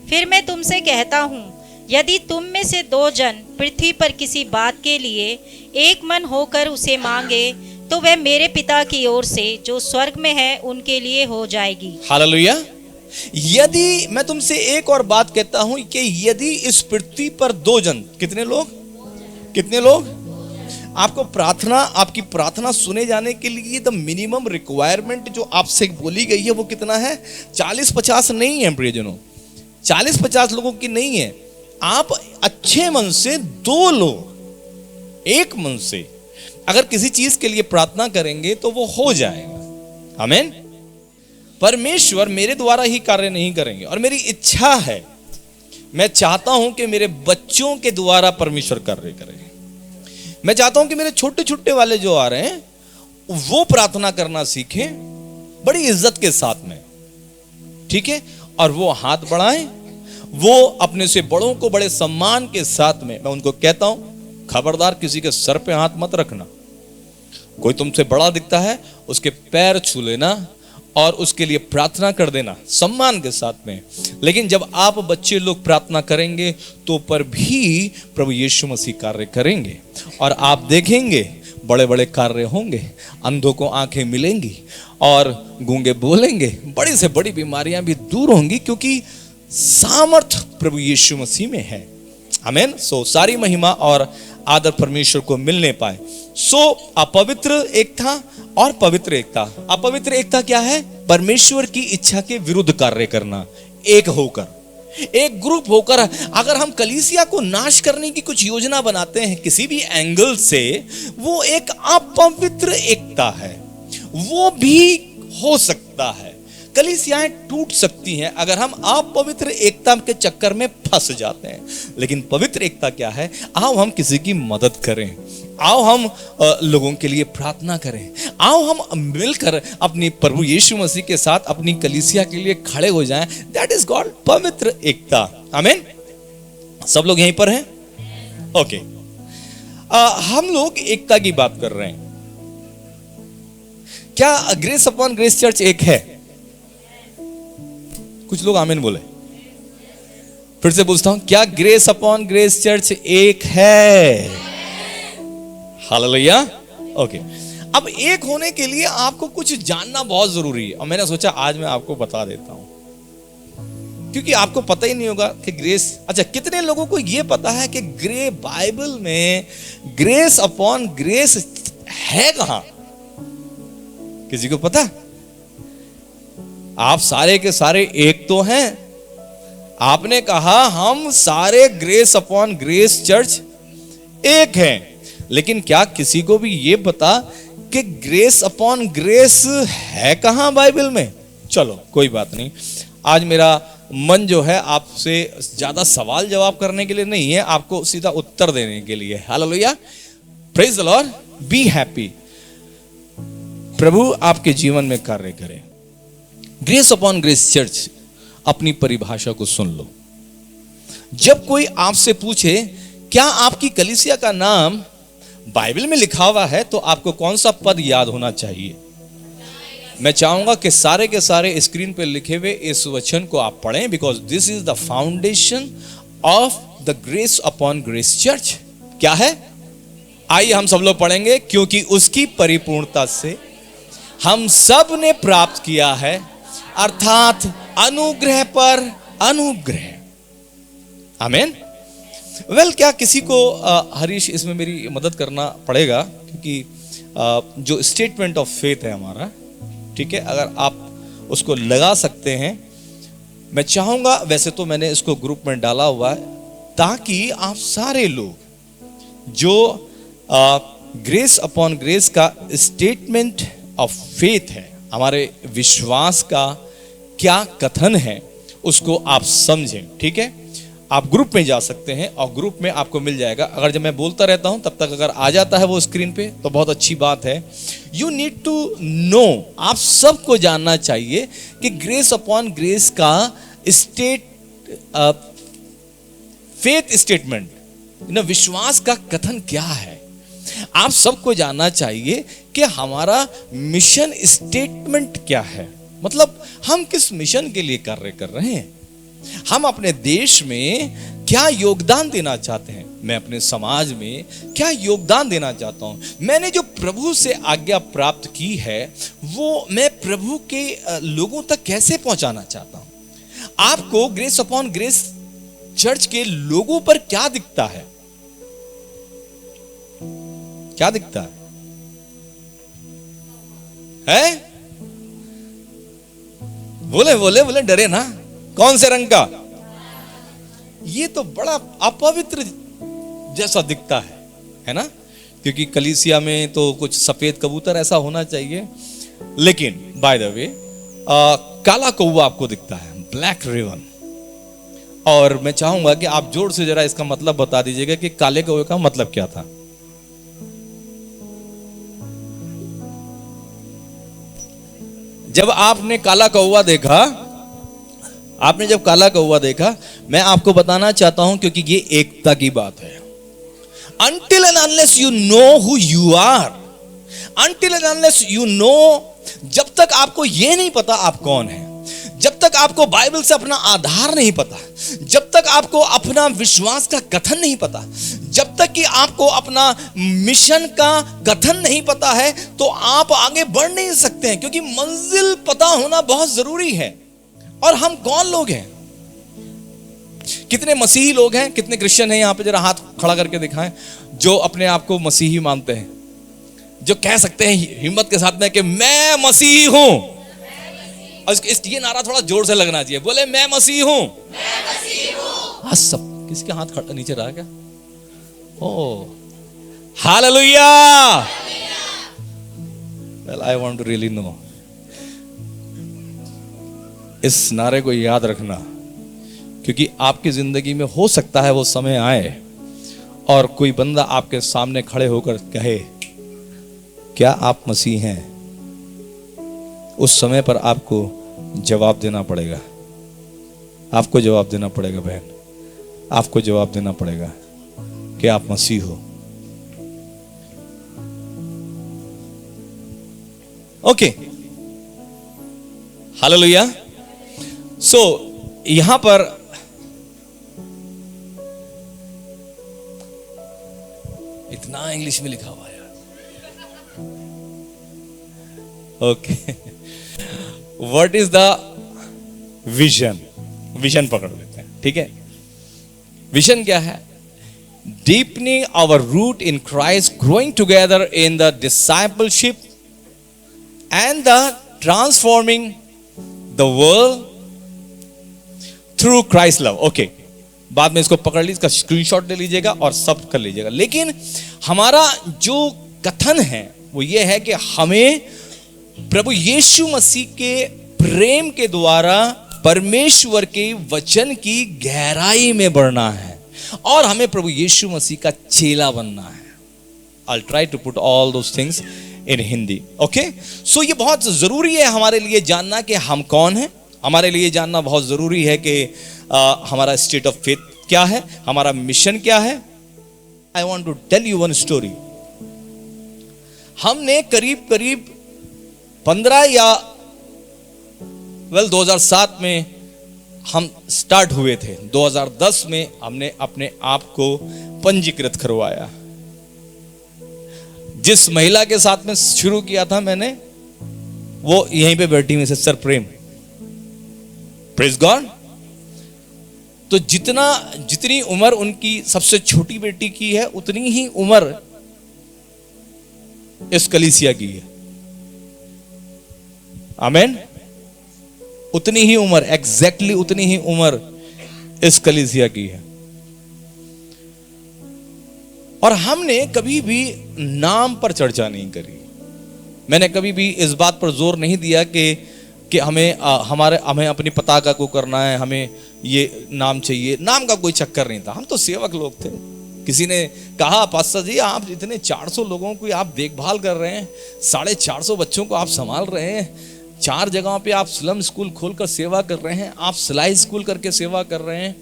Speaker 3: फिर मैं तुमसे कहता हूँ, यदि तुम में से 2 जन पृथ्वी पर किसी बात के लिए एक मन होकर उसे मांगे तो वह मेरे पिता की ओर से जो स्वर्ग में है उनके लिए हो जाएगी। हालेलुया।
Speaker 2: यदि मैं तुमसे एक और बात कहता हूं कि यदि इस पृथ्वी पर 2 जन, कितने लोग आपकी प्रार्थना सुने जाने के लिए द मिनिमम रिक्वायरमेंट जो आपसे बोली गई है वो कितना है? 40-50 नहीं है प्रियजनों, 40-50 लोगों की नहीं है। आप अच्छे मन से 2 लोग एक मन से अगर किसी चीज के लिए प्रार्थना करेंगे तो वो हो जाएगा। आमीन। परमेश्वर मेरे द्वारा ही कार्य नहीं करेंगे, और मेरी इच्छा है, मैं चाहता हूं कि मेरे बच्चों के द्वारा परमेश्वर कार्य करे। मैं चाहता हूं कि मेरे छोटे छोटे वाले जो आ रहे हैं वो प्रार्थना करना सीखें बड़ी इज्जत के साथ में, ठीक है, और वो हाथ बढ़ाएं, वो अपने से बड़ों को बड़े सम्मान के साथ में। मैं उनको कहता हूं खबरदार किसी के सर पे हाथ मत रखना। कोई तुमसे बड़ा दिखता है उसके पैर छू लेना और उसके लिए प्रार्थना कर देना सम्मान के साथ में। लेकिन जब आप बच्चे लोग प्रार्थना करेंगे तो पर भी प्रभु यीशु मसीह कार्य करेंगे, और आप देखेंगे बड़े बड़े कार्य होंगे। अंधों को आंखें मिलेंगी और गूंगे बोलेंगे, बड़ी से बड़ी बीमारियां भी दूर होंगी, क्योंकि सामर्थ प्रभु यीशु मसीह में है। आमीन। सो सारी महिमा और आदर परमेश्वर को मिलने पाए। सो अपवित्र एकता और पवित्र एकता। अपवित्र एकता क्या है? परमेश्वर की इच्छा के विरुद्ध कार्य करना, एक होकर, एक ग्रुप होकर। अगर हम कलीसिया को नाश करने की कुछ योजना बनाते हैं किसी भी एंगल से, वो एक अपवित्र एकता है। वो भी हो सकता है, कलीसियाएं टूट सकती हैं अगर हम अपवित्र एकता के चक्कर में फंस जाते हैं। लेकिन पवित्र एकता क्या है? आओ हम किसी की मदद करें, आओ हम लोगों के लिए प्रार्थना करें, आओ हम मिलकर अपनी प्रभु यीशु मसीह के साथ अपनी कलीसिया के लिए खड़े हो जाएं। दैट इज कॉल्ड पवित्र एकता। आमीन। सब लोग यहीं पर हैं? ओके। हम लोग एकता की बात कर रहे हैं। क्या ग्रेस अपॉन ग्रेस चर्च एक है? कुछ लोग आमीन बोले। फिर से पूछता हूं, क्या ग्रेस अपॉन ग्रेस चर्च एक है? हालेलुया। ओके। अब एक होने के लिए आपको कुछ जानना बहुत जरूरी है, और मैंने सोचा आज मैं आपको बता देता हूं, क्योंकि आपको पता ही नहीं होगा कि ग्रेस। अच्छा, कितने लोगों को यह पता है कि बाइबल में ग्रेस अपॉन ग्रेस है कहां? किसी को पता? आप सारे के सारे एक तो हैं। आपने कहा हम सारे ग्रेस अपॉन ग्रेस चर्च एक हैं, लेकिन क्या किसी को भी ये पता कि ग्रेस अपॉन ग्रेस है कहां बाइबल में? चलो कोई बात नहीं, आज मेरा मन जो है आपसे ज्यादा सवाल जवाब करने के लिए नहीं है, आपको सीधा उत्तर देने के लिए। Hallelujah, praise the Lord, be happy. प्रभु आपके जीवन में कार्य करे। ग्रेस अपॉन ग्रेस चर्च, अपनी परिभाषा को सुन लो। जब कोई आपसे पूछे क्या आपकी कलीसिया का नाम बाइबल में लिखा हुआ है, तो आपको कौन सा पद याद होना चाहिए? मैं चाहूंगा कि सारे के सारे स्क्रीन पे लिखे हुए इस वचन को आप पढ़ें, because this is the foundation of the grace upon grace church. क्या है? आइए हम सब लोग पढ़ेंगे। क्योंकि उसकी परिपूर्णता से हम सब ने प्राप्त किया है, अर्थात अनुग्रह पर अनुग्रह। आमीन। वेल, क्या किसी को हरीश इसमें मेरी मदद करना पड़ेगा, क्योंकि जो स्टेटमेंट ऑफ फेथ है हमारा, ठीक है, अगर आप उसको लगा सकते हैं, मैं चाहूंगा। वैसे तो मैंने इसको ग्रुप में डाला हुआ है ताकि आप सारे लोग जो ग्रेस अपॉन ग्रेस का स्टेटमेंट ऑफ फेथ है, हमारे विश्वास का क्या कथन है, उसको आप समझें। ठीक है, आप ग्रुप में जा सकते हैं और ग्रुप में आपको मिल जाएगा। अगर जब मैं बोलता रहता हूं तब तक अगर आ जाता है वो स्क्रीन पे तो बहुत अच्छी बात है। यू नीड टू नो, आप सबको जानना चाहिए कि ग्रेस अपॉन ग्रेस का फेथ स्टेटमेंट, विश्वास का कथन क्या है। आप सबको जानना चाहिए कि हमारा मिशन स्टेटमेंट क्या है, मतलब हम किस मिशन के लिए कार्य कर रहे हैं, हम अपने देश में क्या योगदान देना चाहते हैं, मैं अपने समाज में क्या योगदान देना चाहता हूं। मैंने जो प्रभु से आज्ञा प्राप्त की है वो मैं प्रभु के लोगों तक कैसे पहुंचाना चाहता हूं। आपको ग्रेस अपॉन ग्रेस चर्च के लोगों पर क्या दिखता है, क्या दिखता है? बोले बोले बोले, डरे ना। कौन से रंग का? ये तो बड़ा अपवित्र जैसा दिखता है ना। क्योंकि कलीसिया में तो कुछ सफेद कबूतर ऐसा होना चाहिए। लेकिन बाय द वे काला कौवा आपको दिखता है, ब्लैक रेवन। और मैं चाहूंगा कि आप जोर से जरा इसका मतलब बता दीजिएगा कि काले कौवे का मतलब क्या था। जब आपने काला कौवा देखा, आपने जब काला कौवा देखा, मैं आपको बताना चाहता हूं क्योंकि ये एकता की बात है। Until and unless you know who you are, until and unless you know, जब तक आपको ये नहीं पता आप कौन है, जब तक आपको बाइबल से अपना आधार नहीं पता, जब तक आपको अपना विश्वास का कथन नहीं पता, जब तक कि आपको अपना मिशन का कथन नहीं पता है, तो आप आगे बढ़ नहीं सकते हैं। क्योंकि मंजिल पता होना बहुत जरूरी है। और हम कौन लोग हैं? कितने मसीही लोग हैं, कितने क्रिश्चियन हैं यहाँ पे? जरा हाथ खड़ा करके दिखाएं जो अपने आप को मसीही मानते हैं, जो कह सकते हैं हिम्मत के साथ में कि मैं मसीही हूं। और ये नारा थोड़ा जोर से लगना चाहिए, बोले मैं मसीह हूं। हाँ, सब किसके हाथ खड़ा नीचे रहा क्या? Oh hallelujah. Well I want to really know. इस नारे को याद रखना, क्योंकि आपकी जिंदगी में हो सकता है वो समय आए और कोई बंदा आपके सामने खड़े होकर कहे क्या आप मसीह हैं? उस समय पर आपको जवाब देना पड़ेगा। आपको जवाब देना पड़ेगा बहन, आपको जवाब देना पड़ेगा कि आप मसीह हो। Okay, hallelujah. सो यहां पर इतना इंग्लिश में लिखा हुआ है। Okay, what is the vision? Vision पकड़ लेते हैं, ठीक है। विजन क्या है? Deepening our root in Christ, growing together in the discipleship and the transforming the world through Christ love. Okay, बाद में इसको पकड़ लीजिए, इसका स्क्रीनशॉट ले लीजिएगा और सब कर लीजिएगा। लेकिन हमारा जो कथन है वो ये है कि हमें प्रभु यीशु मसीह के प्रेम के द्वारा परमेश्वर के वचन की गहराई में बढ़ना है और हमें प्रभु यीशु मसीह का चेला बनना है। I'll try to put all those things in Hindi. Okay, so ये बहुत जरूरी है हमारे लिए जानना कि हम कौन हैं। हमारे लिए जानना बहुत जरूरी है कि हमारा स्टेट ऑफ फेथ क्या है, हमारा मिशन क्या है। I want to tell you one story. हमने करीब करीब 15 या 2007 में हम स्टार्ट हुए थे। 2010 में हमने अपने आप को पंजीकृत करवाया। जिस महिला के साथ में शुरू किया था मैंने, वो यहीं पे बैठी हुई सिस्टर प्रेम। Praise God. तो जितनी उम्र उनकी सबसे छोटी बेटी की है, उतनी ही उम्र इस कलीसिया की है। आमेन। उतनी ही उम्र, एग्जैक्टली उतनी ही उम्र इस कलीसिया की है। और हमने कभी भी नाम पर चर्चा नहीं करी। मैंने कभी भी इस बात पर जोर नहीं दिया कि हमें अपनी पताका को करना है, हमें ये नाम चाहिए। नाम का कोई चक्कर नहीं था। हम तो सेवक लोग थे। किसी ने कहा पास्टर जी आप इतने 400 लोगों की आप देखभाल कर रहे हैं, 450 बच्चों को आप संभाल रहे हैं, 4 जगहों पे आप स्लम स्कूल खोलकर सेवा कर रहे हैं, आप सिलाई स्कूल करके सेवा कर रहे हैं,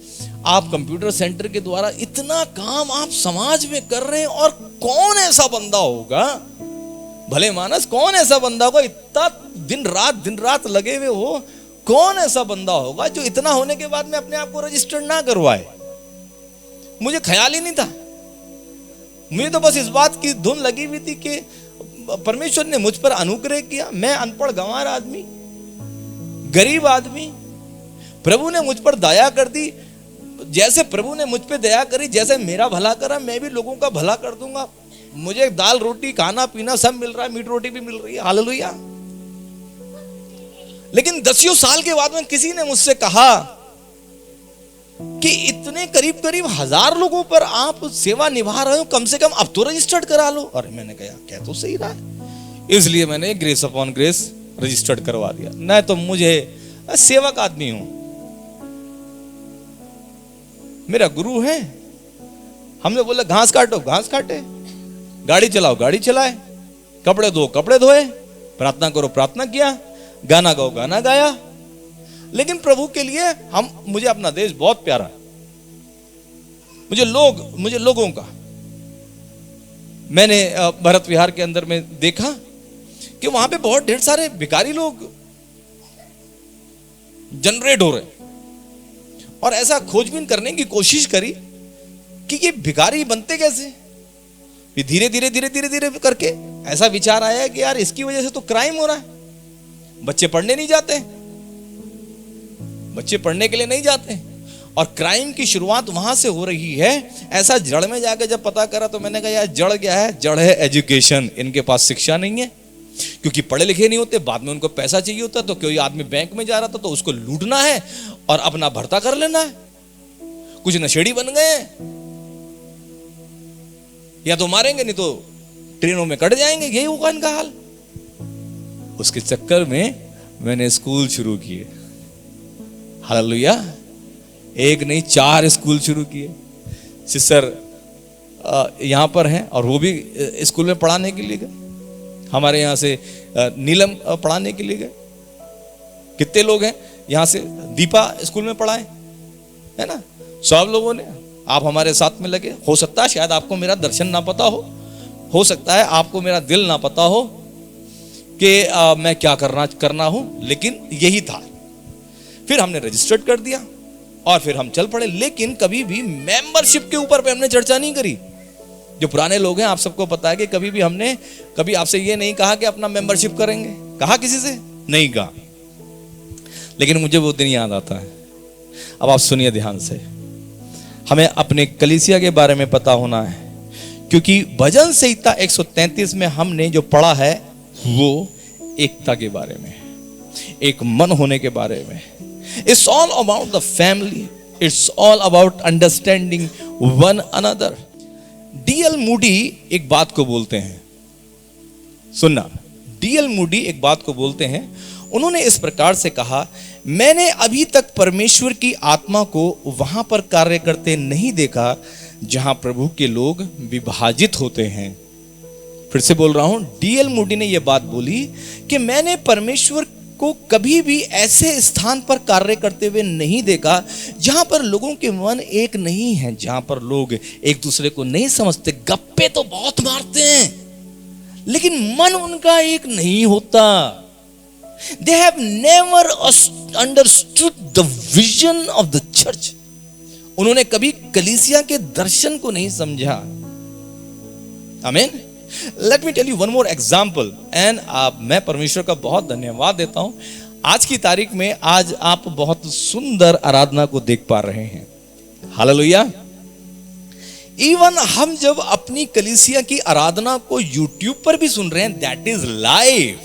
Speaker 2: आप कंप्यूटर सेंटर के द्वारा इतना काम आप समाज में कर रहे हैं। और कौन ऐसा बंदा होगा, भले मानस, कौन ऐसा बंदा होगा इतना दिन रात लगे हुए हो, कौन ऐसा बंदा होगा जो इतना होने के बाद में अपने आप को रजिस्टर ना करवाए। मुझे ख्याल ही नहीं था। मुझे तो बस इस बात की धुन लगी हुई थी कि परमेश्वर ने मुझ पर अनुग्रह किया। मैं अनपढ़ गंवार आदमी, गरीब आदमी, प्रभु ने मुझ पर दया कर दी। जैसे प्रभु ने मुझ पर दया करी, जैसे मेरा भला करा, मैं भी लोगों का भला कर दूंगा। मुझे दाल रोटी खाना पीना सब मिल रहा है, मीट रोटी भी मिल रही है, हालेलुया। लेकिन 10 साल के बाद में किसी ने मुझसे कहा कि इतने करीब करीब 1000 लोगों पर आप सेवा निभा रहे हो, कम से कम अब तो रजिस्टर्ड करा लो। अरे मैंने कहा क्या तो सही रहा है, इसलिए मैंने ग्रेस अपॉन ग्रेस रजिस्टर्ड करवा दिया। नहीं तो मुझे सेवक आदमी हूं, मेरा गुरु है। हमने बोला घास काटो घास काटे, गाड़ी चलाओ गाड़ी चलाए, कपड़े धो कपड़े धोए, प्रार्थना करो प्रार्थना किया, गाना गाओ गाना गाया। लेकिन प्रभु के लिए मुझे अपना देश बहुत प्यारा, मुझे लोगों का। मैंने भरत विहार के अंदर में देखा कि वहां पे बहुत ढेर सारे भिखारी लोग जनरेट हो रहे, और ऐसा खोजबीन करने की कोशिश करी कि ये भिखारी बनते कैसे। धीरे धीरे धीरे धीरे धीरे करके ऐसा विचार आया कि यार इसकी वजह से तो क्राइम हो रहा है, बच्चे पढ़ने नहीं जाते, बच्चे पढ़ने के लिए नहीं जाते, और क्राइम की शुरुआत वहां से हो रही है। ऐसा जड़ में जाकर जब पता करा तो मैंने कहा यार जड़ क्या है, जड़ है एजुकेशन। इनके पास शिक्षा नहीं है, क्योंकि पढ़े लिखे नहीं होते, बाद में उनको पैसा चाहिए होता, तो कोई आदमी बैंक में जा रहा था तो उसको लूटना है और अपना भर्ता कर लेना है। कुछ नशेड़ी बन गए, या तो मारेंगे नहीं तो ट्रेनों में कट जाएंगे, यही होगा इनका हाल। उसके चक्कर में मैंने स्कूल शुरू किए, हालेलुया। एक नहीं 4 स्कूल शुरू किए। सिस्टर यहाँ पर हैं और वो भी स्कूल में पढ़ाने के लिए गए। हमारे यहाँ से नीलम पढ़ाने के लिए गए। कितने लोग हैं यहाँ से, दीपा स्कूल में पढ़ाए, है ना। सब लोगों ने, आप हमारे साथ में लगे। हो सकता है शायद आपको मेरा दर्शन ना पता हो सकता है आपको मेरा दिल ना पता हो कि मैं क्या करना हूं, लेकिन यही था। फिर हमने रजिस्टर्ड कर दिया और फिर हम चल पड़े। लेकिन कभी भी मेंबरशिप के ऊपर पे हमने चर्चा नहीं करी। जो पुराने लोग हैं, आप सबको पता है कि कभी आपसे ये नहीं कहा कि अपना मेंबरशिप करेंगे, कहा किसी से नहीं कहा। लेकिन मुझे वो दिन याद आता है। अब आप सुनिए ध्यान से, हमें अपने कलीसिया के बारे में पता होना है, क्योंकि भजन संहिता 133 में हमने जो पढ़ा है वो एकता के बारे में, एक मन होने के बारे में। It's all about the family, it's all about understanding one another. DL Moody एक बात को बोलते हैं, सुनना, डीएल मूडी एक बात को बोलते हैं। उन्होंने इस प्रकार से कहा, मैंने अभी तक परमेश्वर की आत्मा को वहां पर कार्य करते नहीं देखा जहां प्रभु के लोग विभाजित होते हैं। फिर से बोल रहा हूं, डीएल मूडी ने यह बात बोली कि मैंने परमेश्वर को कभी भी ऐसे स्थान पर कार्य करते हुए नहीं देखा जहां पर लोगों के मन एक नहीं है, जहां पर लोग एक दूसरे को नहीं समझते। गप्पे तो बहुत मारते हैं लेकिन मन उनका एक नहीं होता। They have never understood the vision of the church. उन्होंने कभी कलीसिया के दर्शन को नहीं समझा। आमीन। Let me tell you one more example, and मैं परमेश्वर का बहुत धन्यवाद देता हूं। आज की तारीख में आज आप बहुत सुंदर आराधना को देख पा रहे हैं, हालेलुया। इवन हम जब अपनी कलीसिया की आराधना को YouTube पर भी सुन रहे हैं, दैट इज लाइव,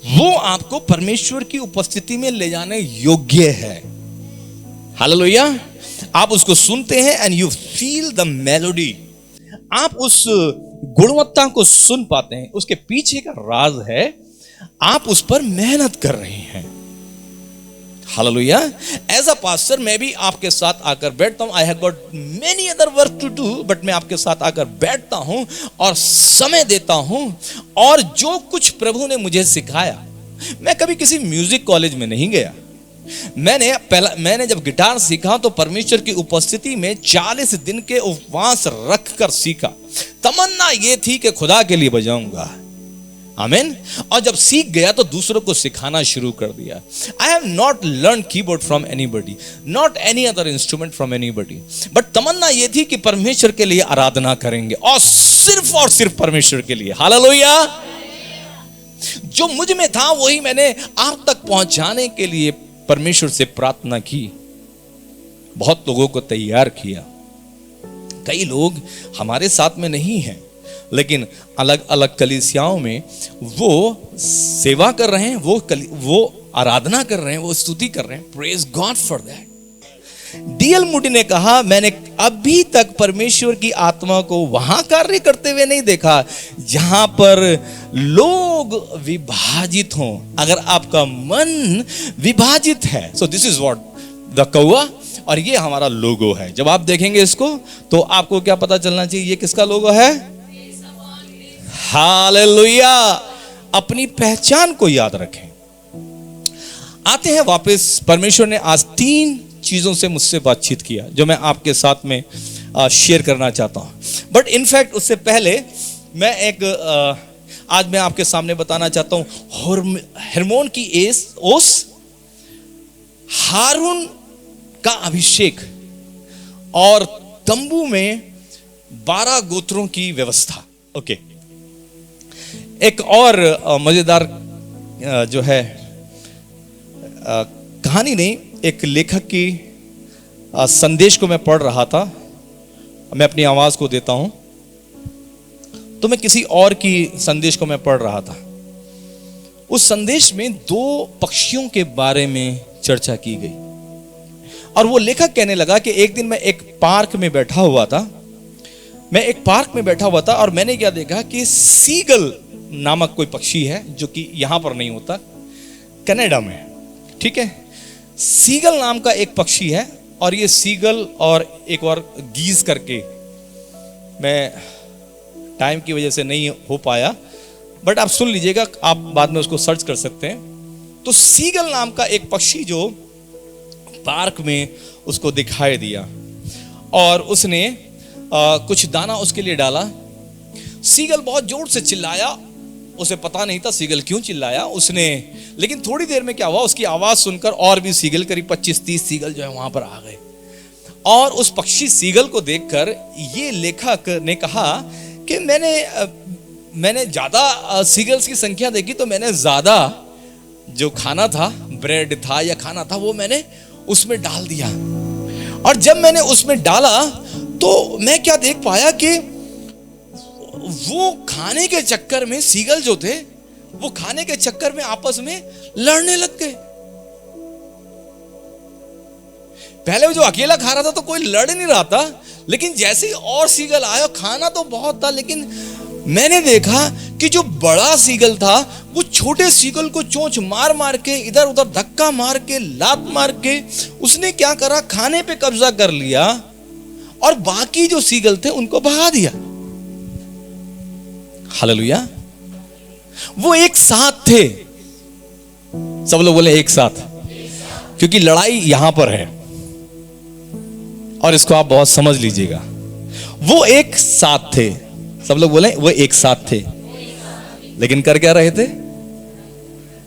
Speaker 2: वो आपको परमेश्वर की उपस्थिति में ले जाने योग्य है, हालेलुया। आप उसको सुनते हैं and you feel the melody, आप उस गुणवत्ता को सुन पाते हैं। उसके पीछे का राज है, आप उस पर मेहनत कर रहे हैं, हालेलुया। एज अ पास्टर मैं भी आपके साथ आकर बैठता हूं। I have got many other work to do, but मैं आपके साथ आकर बैठता हूं और समय देता हूं। और जो कुछ प्रभु ने मुझे सिखाया, मैं कभी किसी म्यूजिक कॉलेज में नहीं गया। मैंने जब गिटार सीखा तो परमेश्वर की उपस्थिति में 40 दिन के उपवास रखकर सीखा। तमन्ना ये थी कि खुदा के लिए बजाऊंगा, आमीन। और जब सीख गया तो दूसरों को सिखाना शुरू कर दिया। I have not learn keyboard from anybody, not any other instrument from anybody, but तमन्ना ये थी कि परमेश्वर के लिए आराधना करेंगे और सिर्फ परमेश्वर के लिए, हालेलुया। जो मुझ में था वही मैंने आप तक पहुंचाने के लिए परमेश्वर से प्रार्थना की। बहुत लोगों को तैयार किया। कई लोग हमारे साथ में नहीं हैं, लेकिन अलग अलग कलीसियाओं में वो सेवा कर रहे हैं, वो आराधना कर रहे हैं, वो स्तुति कर रहे हैं। Praise God for that. DL Moody ने कहा, मैंने अभी तक परमेश्वर की आत्मा को वहां कार्य करते हुए नहीं देखा जहां पर लोग विभाजित हों। अगर आपका मन विभाजित है, so this is what the कौवा, और ये हमारा लोगो है। जब आप देखेंगे इसको तो आपको क्या पता चलना चाहिए, ये किसका लोगो है? हालेलुया। अपनी पहचान को याद रखें। आते हैं वापस। परमेश्वर ने आज 3 चीजों से मुझसे बातचीत किया जो मैं आपके साथ में शेयर करना चाहता हूं। बट इनफैक्ट उससे पहले मैं आज मैं आपके सामने बताना चाहता हूं हर्मोन की ओस, हारून का अभिषेक और तंबू में 12 गोत्रों की व्यवस्था। ओके, एक और मजेदार जो है कहानी नहीं, एक लेखक की संदेश को मैं पढ़ रहा था। मैं अपनी आवाज को देता हूं, तो मैं किसी और की संदेश को मैं पढ़ रहा था। उस संदेश में 2 पक्षियों के बारे में चर्चा की गई, और वो लेखक कहने लगा कि एक दिन मैं एक पार्क में बैठा हुआ था। और मैंने क्या देखा कि सीगल नामक कोई पक्षी है जो कि यहां पर नहीं होता, कनाडा में, ठीक है। सीगल नाम का एक पक्षी है, और ये सीगल और एक और गीज करके, मैं टाइम की वजह से नहीं हो पाया, बट आप सुन लीजिएगा, आप बाद में उसको सर्च कर सकते हैं। तो सीगल नाम का एक पक्षी जो पार्क में उसको दिखाई दिया, और उसने कुछ दाना उसके लिए डाला। सीगल बहुत जोर से चिल्लाया, उसे पता नहीं था सीगल क्यों चिल्लाया उसने, लेकिन थोड़ी देर में क्या हुआ, उसकी आवाज सुनकर और भी सीगल, करीब 25-30 सीगल जो है वहां पर आ गए। और उस पक्षी सीगल को देखकर ये लेखक ने कहा कि मैंने ज्यादा सीगल्स की संख्या देखी, तो मैंने ज्यादा जो खाना था, ब्रेड था या खाना था, वो मैंने उसमें डाल दिया। और जब मैंने उसमें डाला तो मैं क्या देख पाया कि वो खाने के चक्कर में सीगल जो थे, वो खाने के चक्कर में आपस में लड़ने लग गए। पहले जो अकेला खा रहा था तो कोई लड़ नहीं रहा था, लेकिन जैसे ही और सीगल आया, खाना तो बहुत था, लेकिन मैंने देखा कि जो बड़ा सीगल था वो छोटे सीगल को चोंच मार मार के, इधर उधर धक्का मार के, लात मार के उसने क्या करा, खाने पे कब्जा कर लिया, और बाकी जो सीगल थे उनको भगा दिया। हालेलुया। वो एक साथ थे। सब लोग बोले एक साथ, क्योंकि लड़ाई यहां पर है, और इसको आप बहुत समझ लीजिएगा। वो एक साथ थे। सब लोग बोले वो एक साथ थे, लेकिन कर क्या रहे थे?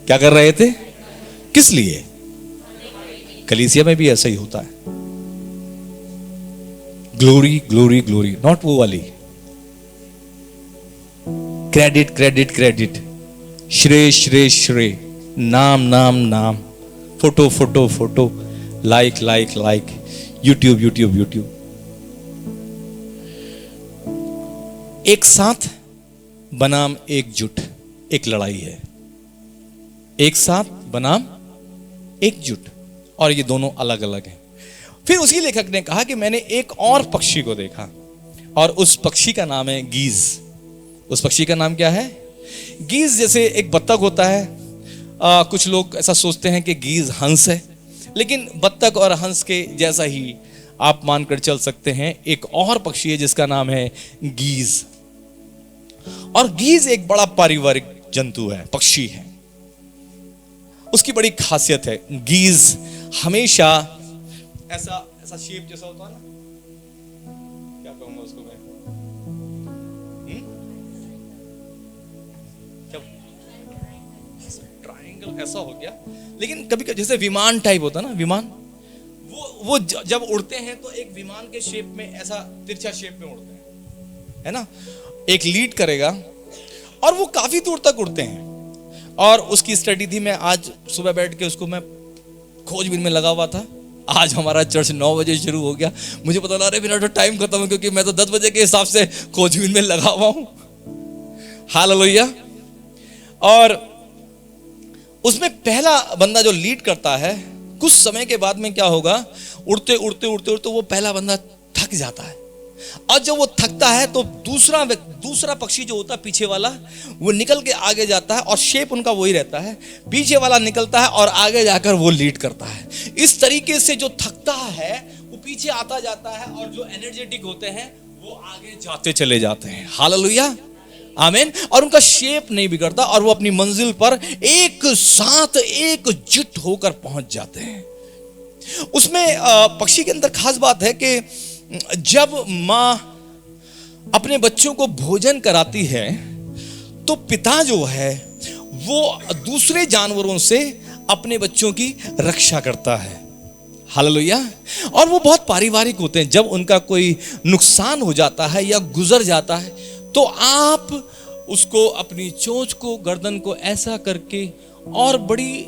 Speaker 2: क्या कर रहे थे? किस लिए? कलीसिया में भी ऐसा ही होता है। ग्लोरी ग्लोरी ग्लोरी, नॉट वो वाली क्रेडिट क्रेडिट क्रेडिट, श्रेय श्रेय श्रेय, नाम नाम नाम, photo photo photo, like like like, YouTube YouTube YouTube. एक साथ बनाम एकजुट, एक लड़ाई है। एक साथ बनाम एकजुट, और ये दोनों अलग अलग हैं। फिर उसी लेखक ने कहा कि मैंने एक और पक्षी को देखा, और उस पक्षी का नाम है गीज। उस पक्षी का नाम क्या है? गीज। जैसे एक बत्तख होता है, कुछ लोग ऐसा सोचते हैं कि गीज हंस है, लेकिन बत्तख और हंस के जैसा ही आप मानकर चल सकते हैं। एक और पक्षी है जिसका नाम है गीज, और गीज एक बड़ा पारिवारिक जंतु है, पक्षी है। उसकी बड़ी खासियत है, गीज हमेशा ऐसा शेप जैसा होता है ना, क्या कहूंगा उसको मैं, ट्रायंगल ऐसा हो गया, लेकिन कभी जैसे विमान टाइप होता है ना, विमान, वो जब उड़ते हैं तो एक विमान के शेप में, ऐसा तिरछा शेप में उड़ते हैं, है ना। एक लीड करेगा और वो काफी दूर तक उड़ते हैं। और उसकी स्टडी थी, मैं आज सुबह बैठ के उसको मैं खोजबीन में लगा हुआ था। आज हमारा चर्च 9 बजे शुरू हो गया, मुझे पता लगा मेरा तो टाइम खत्म है, क्योंकि मैं तो 10 बजे के हिसाब से खोजबीन में लगा हुआ हूं। हालेलुया। और उसमें पहला बंदा जो लीड करता है, कुछ समय के बाद में क्या होगा, उड़ते उड़ते उड़ते उड़ते वो पहला बंदा थक जाता है, और जब वो थकता है तो दूसरा पक्षी जो होता है पीछे वाला, वो निकल के आगे जाता है, और शेप उनका वही रहता है, पीछे वाला निकलता है और आगे जाकर वो लीड करता है। इस तरीके से जो थकता है वो पीछे आता जाता है, और जो एनर्जेटिक होते हैं वो आगे जाते चले जाते हैं। हालेलुया, आमीन। और उनका शेप नहीं बिगड़ता, और वो अपनी मंजिल पर एक साथ एकजुट होकर पहुंच जाते हैं। उसमें पक्षी के अंदर खास बात है कि जब माँ अपने बच्चों को भोजन कराती है तो पिता जो है वो दूसरे जानवरों से अपने बच्चों की रक्षा करता है। हालेलुया। और वो बहुत पारिवारिक होते हैं। जब उनका कोई नुकसान हो जाता है या गुजर जाता है तो आप उसको अपनी चोंच को, गर्दन को ऐसा करके और बड़ी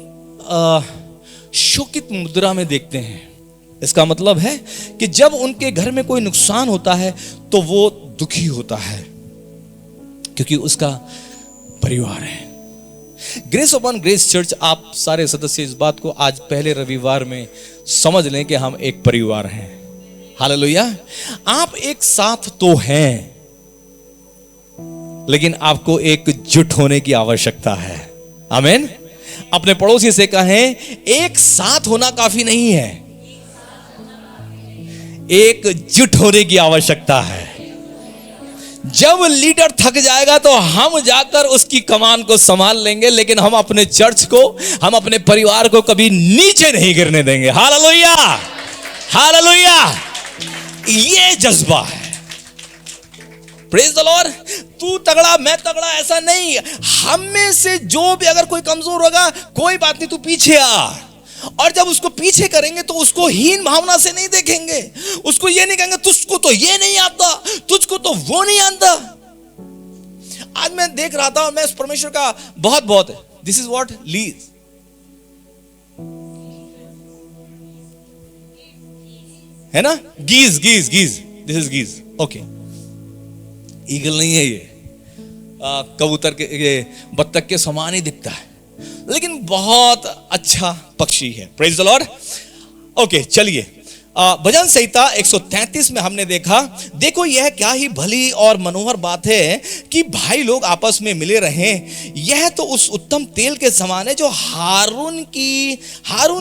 Speaker 2: शोकित मुद्रा में देखते हैं। इसका मतलब है कि जब उनके घर में कोई नुकसान होता है तो वो दुखी होता है, क्योंकि उसका परिवार है। ग्रेस अपॉन ग्रेस चर्च, आप सारे सदस्य इस बात को आज पहले रविवार में समझ लें कि हम एक परिवार हैं। हालेलुया। आप एक साथ तो हैं, लेकिन आपको एकजुट होने की आवश्यकता है। आमीन। अपने पड़ोसी से कहें, एक साथ होना काफी नहीं है, एकजुट होने की आवश्यकता है। जब लीडर थक जाएगा तो हम जाकर उसकी कमान को संभाल लेंगे, लेकिन हम अपने चर्च को, हम अपने परिवार को कभी नीचे नहीं गिरने देंगे। Hallelujah, hallelujah. ये जज्बा है। Praise the Lord. तू तगड़ा मैं तगड़ा ऐसा नहीं, हम में से जो भी अगर कोई कमजोर होगा, कोई बात नहीं, तू पीछे आ। और जब उसको पीछे करेंगे तो उसको हीन भावना से नहीं देखेंगे, उसको ये नहीं कहेंगे तुझको तो ये नहीं आता, तुझको तो वो नहीं आता। आज मैं देख रहा था, और मैं इस परमेश्वर का बहुत दिस इज व्हाट लीज, है ना, गीज, दिस इज गीज, ओके। ईगल नहीं है ये, कबूतर के, ये बत्तख के समान ही दिखता है, लेकिन बहुत अच्छा पक्षी है। Praise the Lord. ओके, चलिए। भजन संहिता 133 में हमने देखा, देखो यह क्या ही भली और मनोहर बात है कि भाई लोग आपस में मिले रहें। यह तो उस उत्तम तेल के समान है जो हारून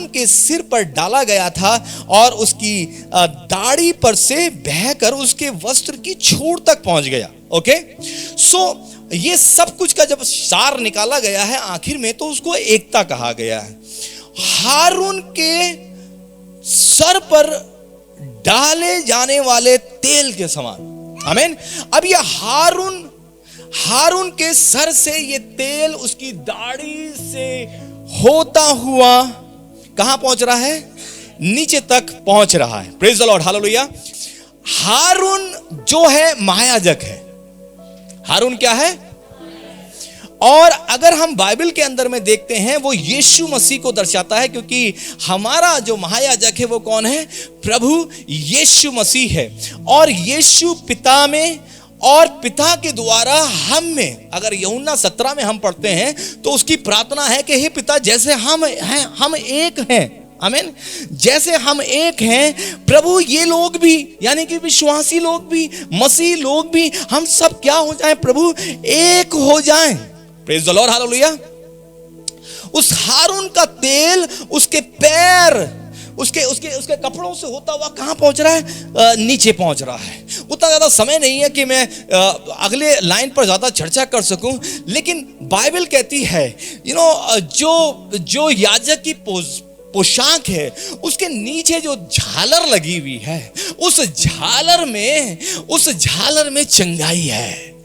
Speaker 2: के सिर पर डाला गया था और उसकी दाढ़ी पर से बहकर उसके वस्त्र की छोर तक पहुंच गया। ओके, सो ये सब कुछ का जब सार निकाला गया है आखिर में, तो उसको एकता कहा गया है। हारून के सर पर डाले जाने वाले तेल के समान। आमीन। अब ये हारून के सर से ये तेल उसकी दाढ़ी से होता हुआ कहां पहुंच रहा है? नीचे तक पहुंच रहा है। Praise the Lord, hallelujah. Haroon जो है महायाजक है। हारून क्या है? और अगर हम बाइबल के अंदर में देखते हैं, वो यीशु मसीह को दर्शाता है, क्योंकि हमारा जो महायाजक है वो कौन है? प्रभु यीशु मसीह है। और यीशु पिता में और पिता के द्वारा हम में, अगर यूहन्ना 17 में हम पढ़ते हैं तो उसकी प्रार्थना है कि हे पिता, जैसे हम हैं, हम एक हैं। आमीन। जैसे हम एक हैं, प्रभु ये लोग भी, यानी कि विश्वासी लोग भी, मसीह लोग भी, हम सब क्या हो जाएं? प्रभु एक हो जाएं। Praise the Lord, hallelujah. उस हारून का तेल उसके पैर, उसके कपड़ों से होता हुआ कहां पहुंच रहा है? नीचे पहुंच रहा है। उतना ज्यादा समय नहीं है कि मैं अगले लाइन पर ज्यादा चर्चा कर सकूं, लेकिन बाइबल कहती है, जो याजक की पोशाक है, उसके नीचे जो झालर लगी हुई है, उस झालर में चंगाई है।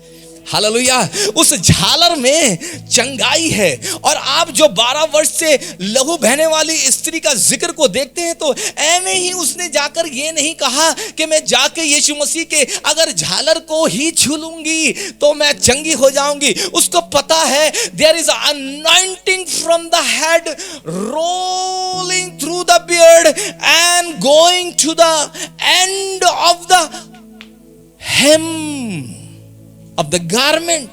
Speaker 2: हालेलुया। उस झालर में चंगाई है। और आप जो 12 वर्ष से लहू बहने वाली स्त्री का जिक्र को देखते हैं, तो ऐਵੇਂ ही उसने जाकर ये नहीं कहा कि मैं जाके यीशु मसीह के अगर झालर को ही छू लूंगी तो मैं चंगी हो जाऊंगी। उसको पता है there is anointing from the head rolling through the beard and going to the end of the hem of the garment।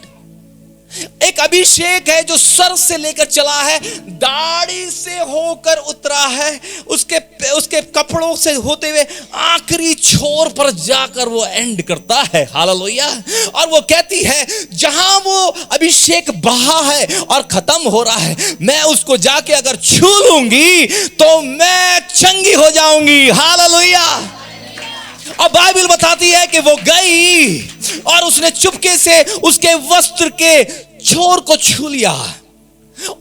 Speaker 2: एक अभिषेक है जो सर से लेकर चला है, दाढ़ी से होकर उतरा है, उसके कपड़ों से होते हुए आखिरी छोर पर जाकर वो एंड करता है। हालेलुया। और वो कहती है जहां वो अभिषेक बहा है और खत्म हो रहा है, मैं उसको जाके अगर छू लूंगी तो मैं चंगी हो जाऊंगी। हालेलुया। और बाइबल बताती है कि वो गई और उसने चुपके से उसके वस्त्र के छोर को छू लिया।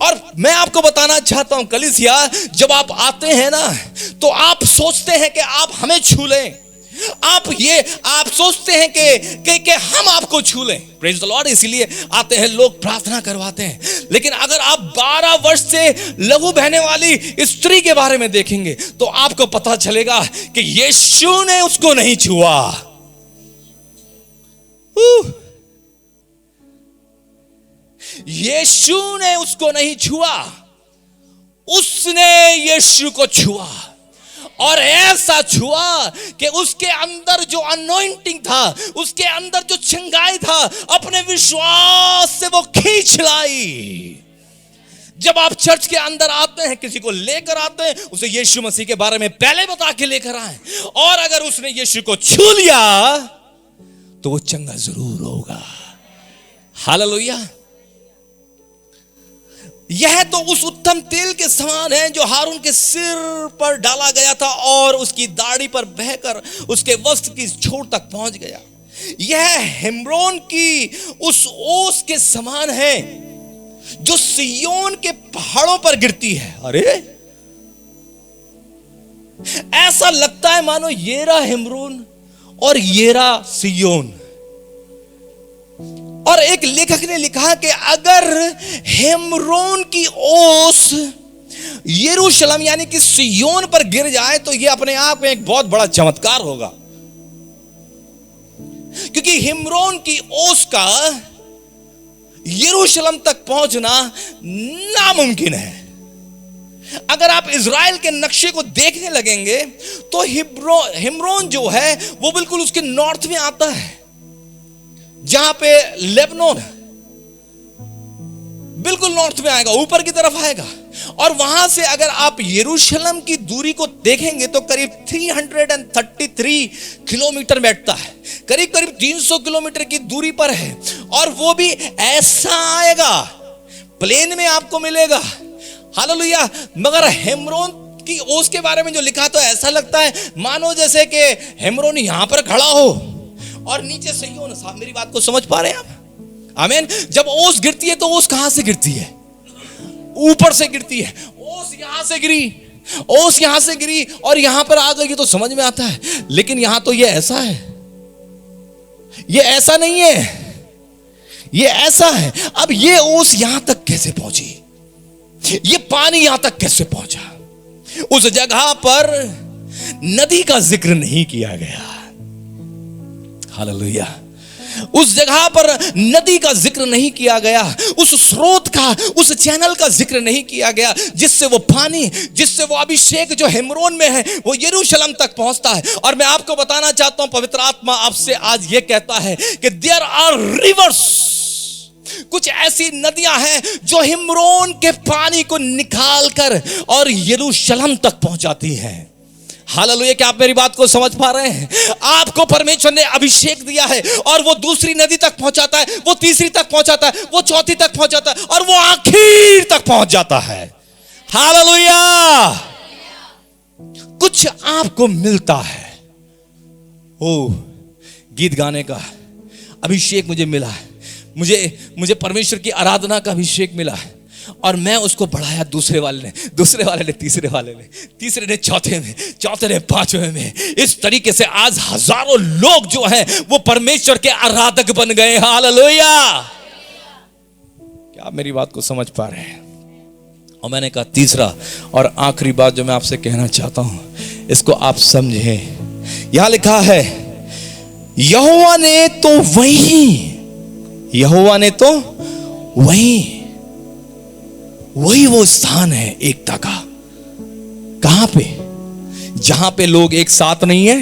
Speaker 2: और मैं आपको बताना चाहता हूं कलीसिया, जब आप आते हैं ना तो आप सोचते हैं कि आप हमें छू लें, आप सोचते हैं कि हम आपको छू लें। Praise the Lord. इसलिए आते हैं लोग, प्रार्थना करवाते हैं। लेकिन अगर आप 12 वर्ष से लहू बहने वाली स्त्री के बारे में देखेंगे तो आपको पता चलेगा कि यीशु ने उसको नहीं छुआ। यीशु ने उसको नहीं छुआ, उसने यीशु को छुआ। और ऐसा छुआ कि उसके अंदर जो अनॉइंटिंग था, उसके अंदर जो चंगाई था, अपने विश्वास से वो खींच लाई। जब आप चर्च के अंदर आते हैं, किसी को लेकर आते हैं, उसे यीशु मसीह के बारे में पहले बता के लेकर आए, और अगर उसने यीशु को छू लिया तो वो चंगा जरूर होगा। हालेलुया। यह तो उस उत्तम तेल के समान है जो हारून के सिर पर डाला गया था और उसकी दाढ़ी पर बहकर उसके वस्त्र की छोर तक पहुंच गया। यह हेम्ब्रोन की उस ओस के समान है जो सिय्योन के पहाड़ों पर गिरती है। अरे ऐसा लगता है मानो ये रहा हेम्ब्रोन और ये रहा सिय्योन। और एक लेखक ने लिखा कि अगर हेम्ब्रोन की ओस यरूशलेम यानी कि सिय्योन पर गिर जाए तो यह अपने आप में एक बहुत बड़ा चमत्कार होगा, क्योंकि हेम्ब्रोन की ओस का यरूशलेम तक पहुंचना नामुमकिन है। अगर आप इज़राइल के नक्शे को देखने लगेंगे तो हेम्ब्रोन जो है वो बिल्कुल उसके नॉर्थ में आता है, जहां पे लेबनोन बिल्कुल नॉर्थ में आएगा, ऊपर की तरफ आएगा। और वहां से अगर आप यरूशलेम की दूरी को देखेंगे तो करीब 333 किलोमीटर बैठता है, करीब 300 किलोमीटर की दूरी पर है। और वो भी ऐसा आएगा, प्लेन में आपको मिलेगा। हालेलुया। मगर हेम्ब्रोन की ओस के बारे में जो लिखा तो ऐसा लगता है मानो जैसे कि हेम्ब्रोन यहां पर खड़ा हो और नीचे सिय्योन। मेरी बात को समझ पा रहे हैं आप? आमीन। जब ओस गिरती है तो ओस कहां से गिरती है? ऊपर से गिरती है। ओस यहां से गिरी, ओस यहां से गिरी और यहां पर आ गई तो समझ में आता है। लेकिन यहां तो ये ऐसा है, ये ऐसा नहीं है, ये ऐसा है। अब ये ओस यहां तक कैसे पहुंची? ये पानी यहां तक कैसे पहुंचा? उस जगह पर नदी का जिक्र नहीं किया गया। हालेलुया। उस जगह पर नदी का जिक्र नहीं किया गया, उस स्रोत का, उस चैनल का जिक्र नहीं किया गया जिससे वो पानी, जिससे वो अभिषेक जो हेम्ब्रोन में है वो यरूशलेम तक पहुंचता है। और मैं आपको बताना चाहता हूं, पवित्र आत्मा आपसे आज ये कहता है कि देयर आर रिवर्स, कुछ ऐसी नदियां हैं जो हेम्ब्रोन के पानी को निकालकर और यरूशलेम तक पहुंचाती हैं। हालेलुया। क्या आप मेरी बात को समझ पा रहे हैं? आपको परमेश्वर ने अभिषेक दिया है और वो दूसरी नदी तक पहुंचाता है, वो तीसरी तक पहुंचाता है, वो चौथी तक पहुंचाता है और वो आखिर तक पहुंच जाता है। हालेलुया। कुछ आपको मिलता है। ओ, गीत गाने का अभिषेक मुझे मिला है, मुझे परमेश्वर की आराधना का अभिषेक मिला है और मैं उसको बढ़ाया दूसरे वाले ने, तीसरे वाले ने, तीसरे ने चौथे में, चौथे ने पांचवें में। इस तरीके से आज हजारों लोग जो हैं वो परमेश्वर के आराधक बन गए। हालेलुया। क्या आप मेरी बात को समझ पा रहे हैं? और मैंने कहा तीसरा और आखिरी बात जो मैं आपसे कहना चाहता हूं, इसको आप समझें। यहां लिखा है यहोवा ने तो वही वो स्थान है एकता का। कहां पे? जहां पे लोग एक साथ नहीं है।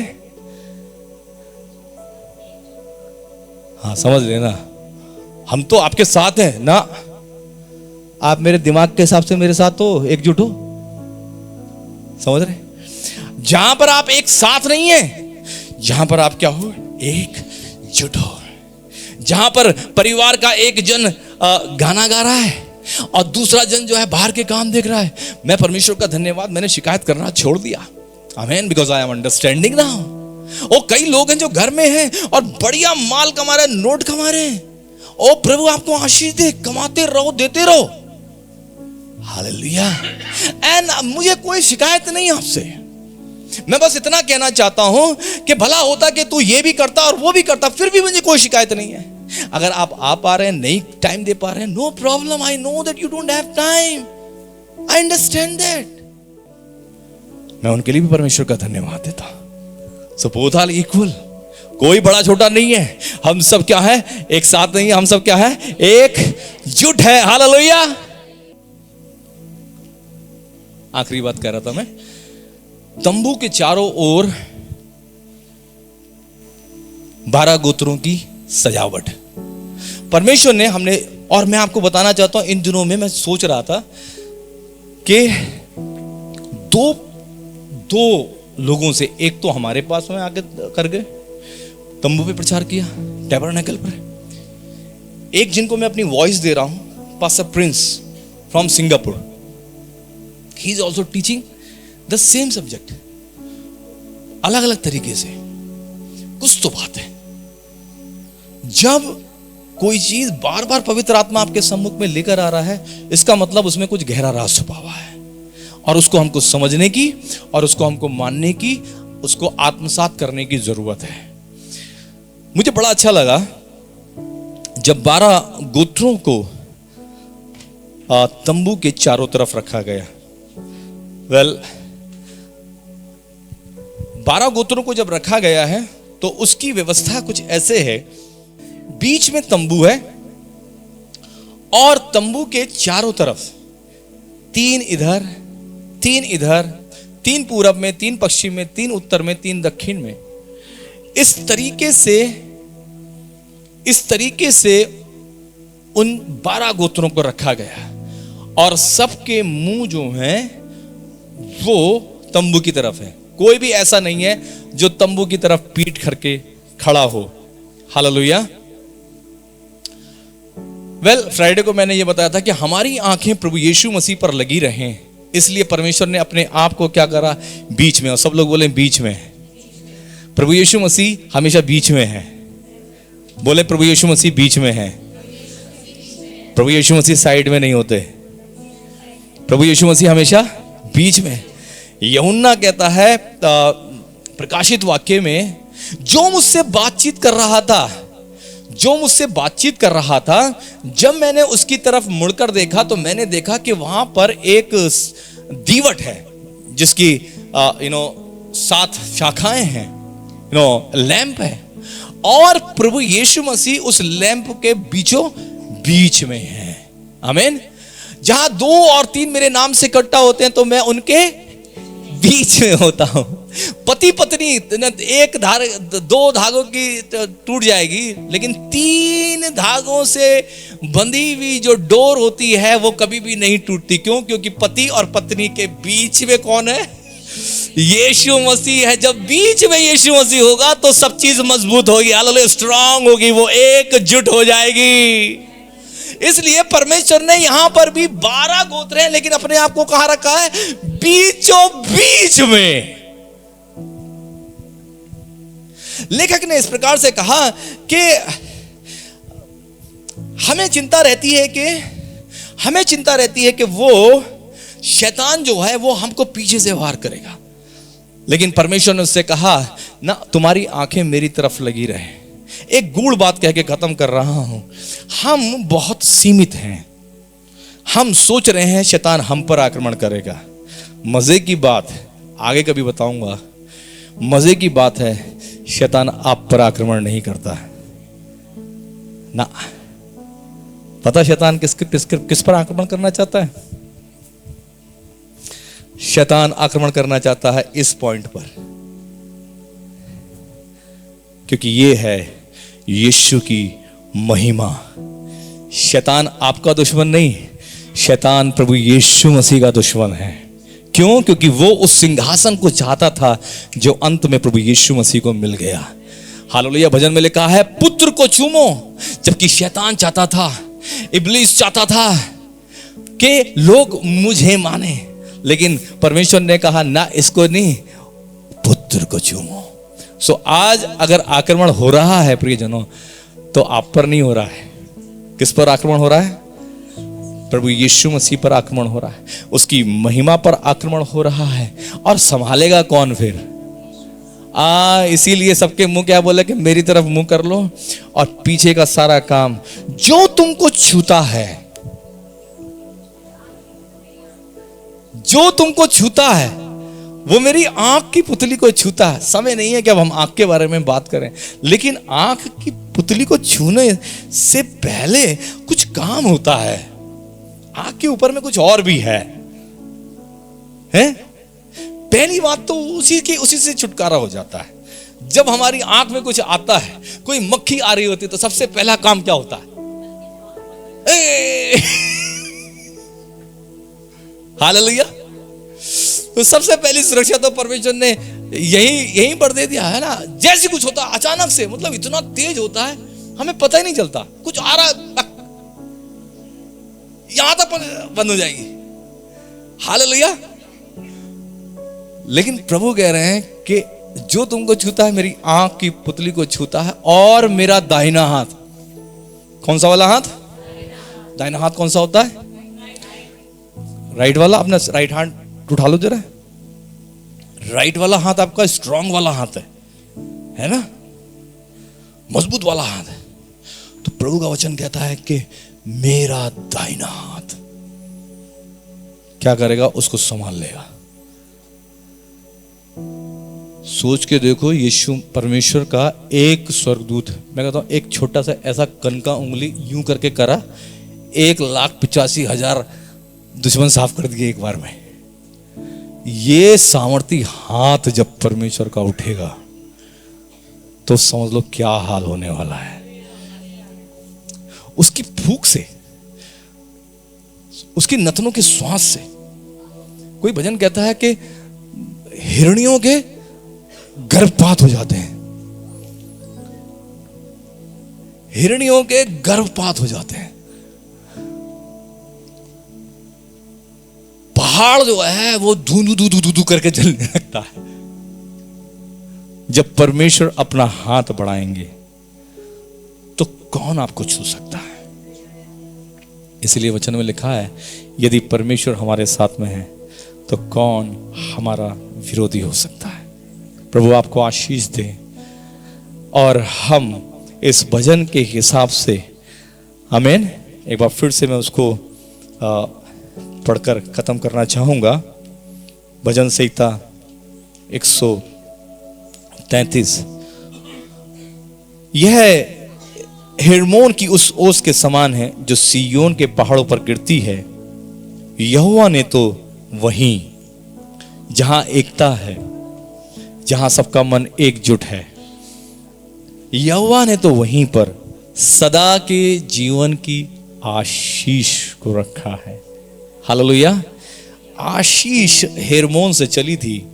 Speaker 2: हाँ, समझ लेना, हम तो आपके साथ हैं ना। आप मेरे दिमाग के हिसाब से मेरे साथ तो एकजुट हो, समझ रहे? जहां पर आप एक साथ नहीं है, जहां पर आप क्या हो, एकजुट हो। जहां पर परिवार का एक जन गाना गा रहा है और दूसरा जन जो है बाहर के काम देख रहा है, मैं परमेश्वर का धन्यवाद, मैंने शिकायत करना छोड़ दिया। आमीन, because I am understanding now. ओ कई लोग हैं जो घर में हैं और बढ़िया माल कमा रहे हैं, नोट कमा रहे हैं। ओ प्रभु आपको आशीष दे, कमाते रहो, देते रहो। हालेलुया। एंड मुझे कोई शिकायत नहीं आपसे, मैं बस इतना कहना चाहता हूं कि भला होता कि तू ये भी करता और वो भी करता, फिर भी मुझे कोई शिकायत नहीं है। अगर आप आ पा रहे हैं, नहीं टाइम दे पा रहे हैं, no problem. I know that you don't have time, I understand that. मैं उनके लिए भी परमेश्वर का धन्यवाद देता। सो बोथ आर इक्वल, कोई बड़ा छोटा नहीं है। हम सब क्या है, एक साथ नहीं है, हम सब क्या है, एकजुट है। हालेलुया। आखिरी बात कह रहा था मैं, तंबू के चारों ओर 12 गोत्रों की सजावट परमेश्वर ने हमने, और मैं आपको बताना चाहता हूं, इन दिनों में मैं सोच रहा था कि दो लोगों से, एक तो हमारे पास में आके कर गए, तंबू पे प्रचार किया, टैबरनेकल पर। एक जिनको मैं अपनी वॉइस दे रहा हूं, pastor Prince from Singapore, he is also teaching the same subject, अलग अलग तरीके से। कुछ तो बात है, जब कोई चीज बार बार पवित्र आत्मा आपके सम्मुख में लेकर आ रहा है, इसका मतलब उसमें कुछ गहरा राज छुपा हुआ है, और उसको हमको समझने की और उसको हमको मानने की, उसको आत्मसात करने की जरूरत है। मुझे बड़ा अच्छा लगा जब 12 गोत्रों को तंबू के चारों तरफ रखा गया। 12 गोत्रों को जब रखा गया है तो उसकी व्यवस्था कुछ ऐसे है, बीच में तंबू है और तंबू के चारों तरफ 3 इधर, 3 इधर, 3 पूरब में, 3 पश्चिम में, 3 उत्तर में, 3 दक्षिण में। इस तरीके से उन 12 गोत्रों को रखा गया, और सबके मुंह जो हैं वो तंबू की तरफ है। कोई भी ऐसा नहीं है जो तंबू की तरफ पीठ करके खड़ा हो। हालेलुया। फ्राइडे को मैंने ये बताया था कि हमारी आंखें प्रभु यीशु मसीह पर लगी रहें, इसलिए परमेश्वर ने अपने आप को क्या करा, बीच में। और सब लोग बोले बीच में। प्रभु यीशु मसीह हमेशा बीच में है। बोले प्रभु यीशु मसीह बीच में है। प्रभु यीशु मसीह साइड में नहीं होते, प्रभु यीशु मसीह हमेशा बीच में। यूहन्ना कहता है प्रकाशित वाक्य में, जो मुझसे बातचीत कर रहा था, जब मैंने उसकी तरफ मुड़कर देखा तो मैंने देखा कि वहां पर एक दीवट है जिसकी 7 शाखाएं हैं, लैंप है, और प्रभु यीशु मसीह उस लैंप के बीचों बीच में है। आमीन। जहां 2 और 3 मेरे नाम से इकट्ठा होते हैं तो मैं उनके बीच में होता हूं। पति पत्नी 2 धागों की टूट जाएगी, लेकिन 3 धागों से बंधी हुई जो डोर होती है वो कभी भी नहीं टूटती। क्यों? क्योंकि पति और पत्नी के बीच में कौन है? यीशु मसीह है। जब बीच में यीशु मसीह होगा तो सब चीज मजबूत होगी, हालेलुया, स्ट्रांग होगी, वो एकजुट हो जाएगी। इसलिए परमेश्वर ने यहां पर भी 12 गोत्र हैं, लेकिन अपने आप को कहां रखा है? बीचों बीच में। लेखक ने इस प्रकार से कहा कि हमें चिंता रहती है कि वो शैतान जो है वो हमको पीछे से वार करेगा, लेकिन परमेश्वर ने उससे कहा ना, तुम्हारी आंखें मेरी तरफ लगी रहे। एक गूढ़ बात कह के खत्म कर रहा हूं। हम बहुत सीमित हैं। हम सोच रहे हैं शैतान हम पर आक्रमण करेगा। मजे की बात, आगे कभी बताऊंगा, मजे की बात है, शैतान आप पर आक्रमण नहीं करता ना। पता शैतान किस पर आक्रमण करना चाहता है? शैतान आक्रमण करना चाहता है इस पॉइंट पर, क्योंकि ये है यीशु की महिमा, शैतान आपका दुश्मन नहीं, शैतान प्रभु यीशु मसीह का दुश्मन है। क्यों? क्योंकि वो उस सिंहासन को चाहता था जो अंत में प्रभु यीशु मसीह को मिल गया। हालेलुया। भजन में लिखा है पुत्र को चूमो, जबकि शैतान चाहता था, इब्लीस चाहता था कि लोग मुझे माने, लेकिन परमेश्वर ने कहा ना, इसको नहीं, पुत्र को चूमो। सो आज अगर आक्रमण हो रहा है प्रियजनों, तो आप पर नहीं हो रहा है। किस पर आक्रमण हो रहा है? प्रभु यीशु मसीह पर आक्रमण हो रहा है, उसकी महिमा पर आक्रमण हो रहा है। और संभालेगा कौन फिर? इसीलिए सबके मुंह क्या बोले कि मेरी तरफ मुंह कर लो, और पीछे का सारा काम जो तुमको छूता है, जो तुमको छूता है वो मेरी आंख की पुतली को छूता है। समय नहीं है कि अब हम आंख के बारे में बात करें, लेकिन आंख की पुतली को छूने से पहले कुछ काम होता है। आंख के ऊपर में कुछ और भी है? पहली बात तो उसी से छुटकारा हो जाता है। जब हमारी आंख में कुछ आता है, कोई मक्खी आ रही होती है, तो सबसे पहला काम क्या होता है? हालेलुया। तो सबसे पहली सुरक्षा तो परमेश्वर ने यही पर दे दिया है ना। जैसे कुछ होता है अचानक से, मतलब इतना तेज होता है हमें पता ही नहीं चलता, कुछ आ रहा है यहां तक बंद हो जाएगी। हालेलुया। लेकिन प्रभु कह रहे हैं कि जो तुमको छूता है मेरी आंख की पुतली को छूता है, और मेरा दाहिना हाथ। कौन सा वाला हाथ? दाहिना हाथ कौन सा होता है? राइट वाला। अपना राइट हैंड उठा लो जरा। राइट वाला हाथ आपका स्ट्रांग वाला हाथ है ना, मजबूत वाला हाथ है। तो प्रभु का वचन कहता है कि मेरा दाहिना हाथ क्या करेगा? उसको संभाल लेगा। सोच के देखो, यीशु परमेश्वर का एक स्वर्गदूत, मैं कहता हूं एक छोटा सा ऐसा कन का उंगली यूं करके करा, 1,85,000 दुश्मन साफ कर दिए एक बार में। ये सामर्थी हाथ जब परमेश्वर का उठेगा तो समझ लो क्या हाल होने वाला है। उसकी फूंक से, उसकी नथनों के श्वास से। कोई भजन कहता है कि हिरणियों के गर्भपात हो जाते हैं, हिरणियों के गर्भपात हो जाते हैं। पहाड़ जो है वो धू धू धू करके जलने लगता है जब परमेश्वर अपना हाथ बढ़ाएंगे। तो कौन आपको छू सकता है? इसलिए वचन में लिखा है, यदि परमेश्वर हमारे साथ में है तो कौन हमारा विरोधी हो सकता है? प्रभु आपको आशीष दे। और हम इस भजन के हिसाब से, आमीन, एक बार फिर से मैं उसको पढ़कर खत्म करना चाहूंगा। भजन संहिता 133। यह हेर्मोन की उस ओस के समान है जो सिय्योन के पहाड़ों पर गिरती है। यहोवा ने तो वहीं जहां एकता है, जहां सबका मन एकजुट है, यहोवा ने तो वहीं पर सदा के जीवन की आशीष को रखा है। हालेलुया। आशीष हेर्मोन से चली थी,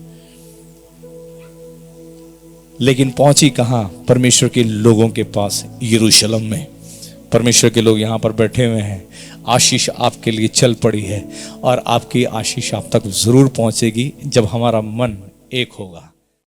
Speaker 2: लेकिन पहुंची कहां? परमेश्वर के लोगों के पास, यरूशलेम में। परमेश्वर के लोग यहां पर बैठे हुए हैं। आशीष आपके लिए चल पड़ी है, और आपकी आशीष आप तक जरूर पहुंचेगी जब हमारा मन एक होगा।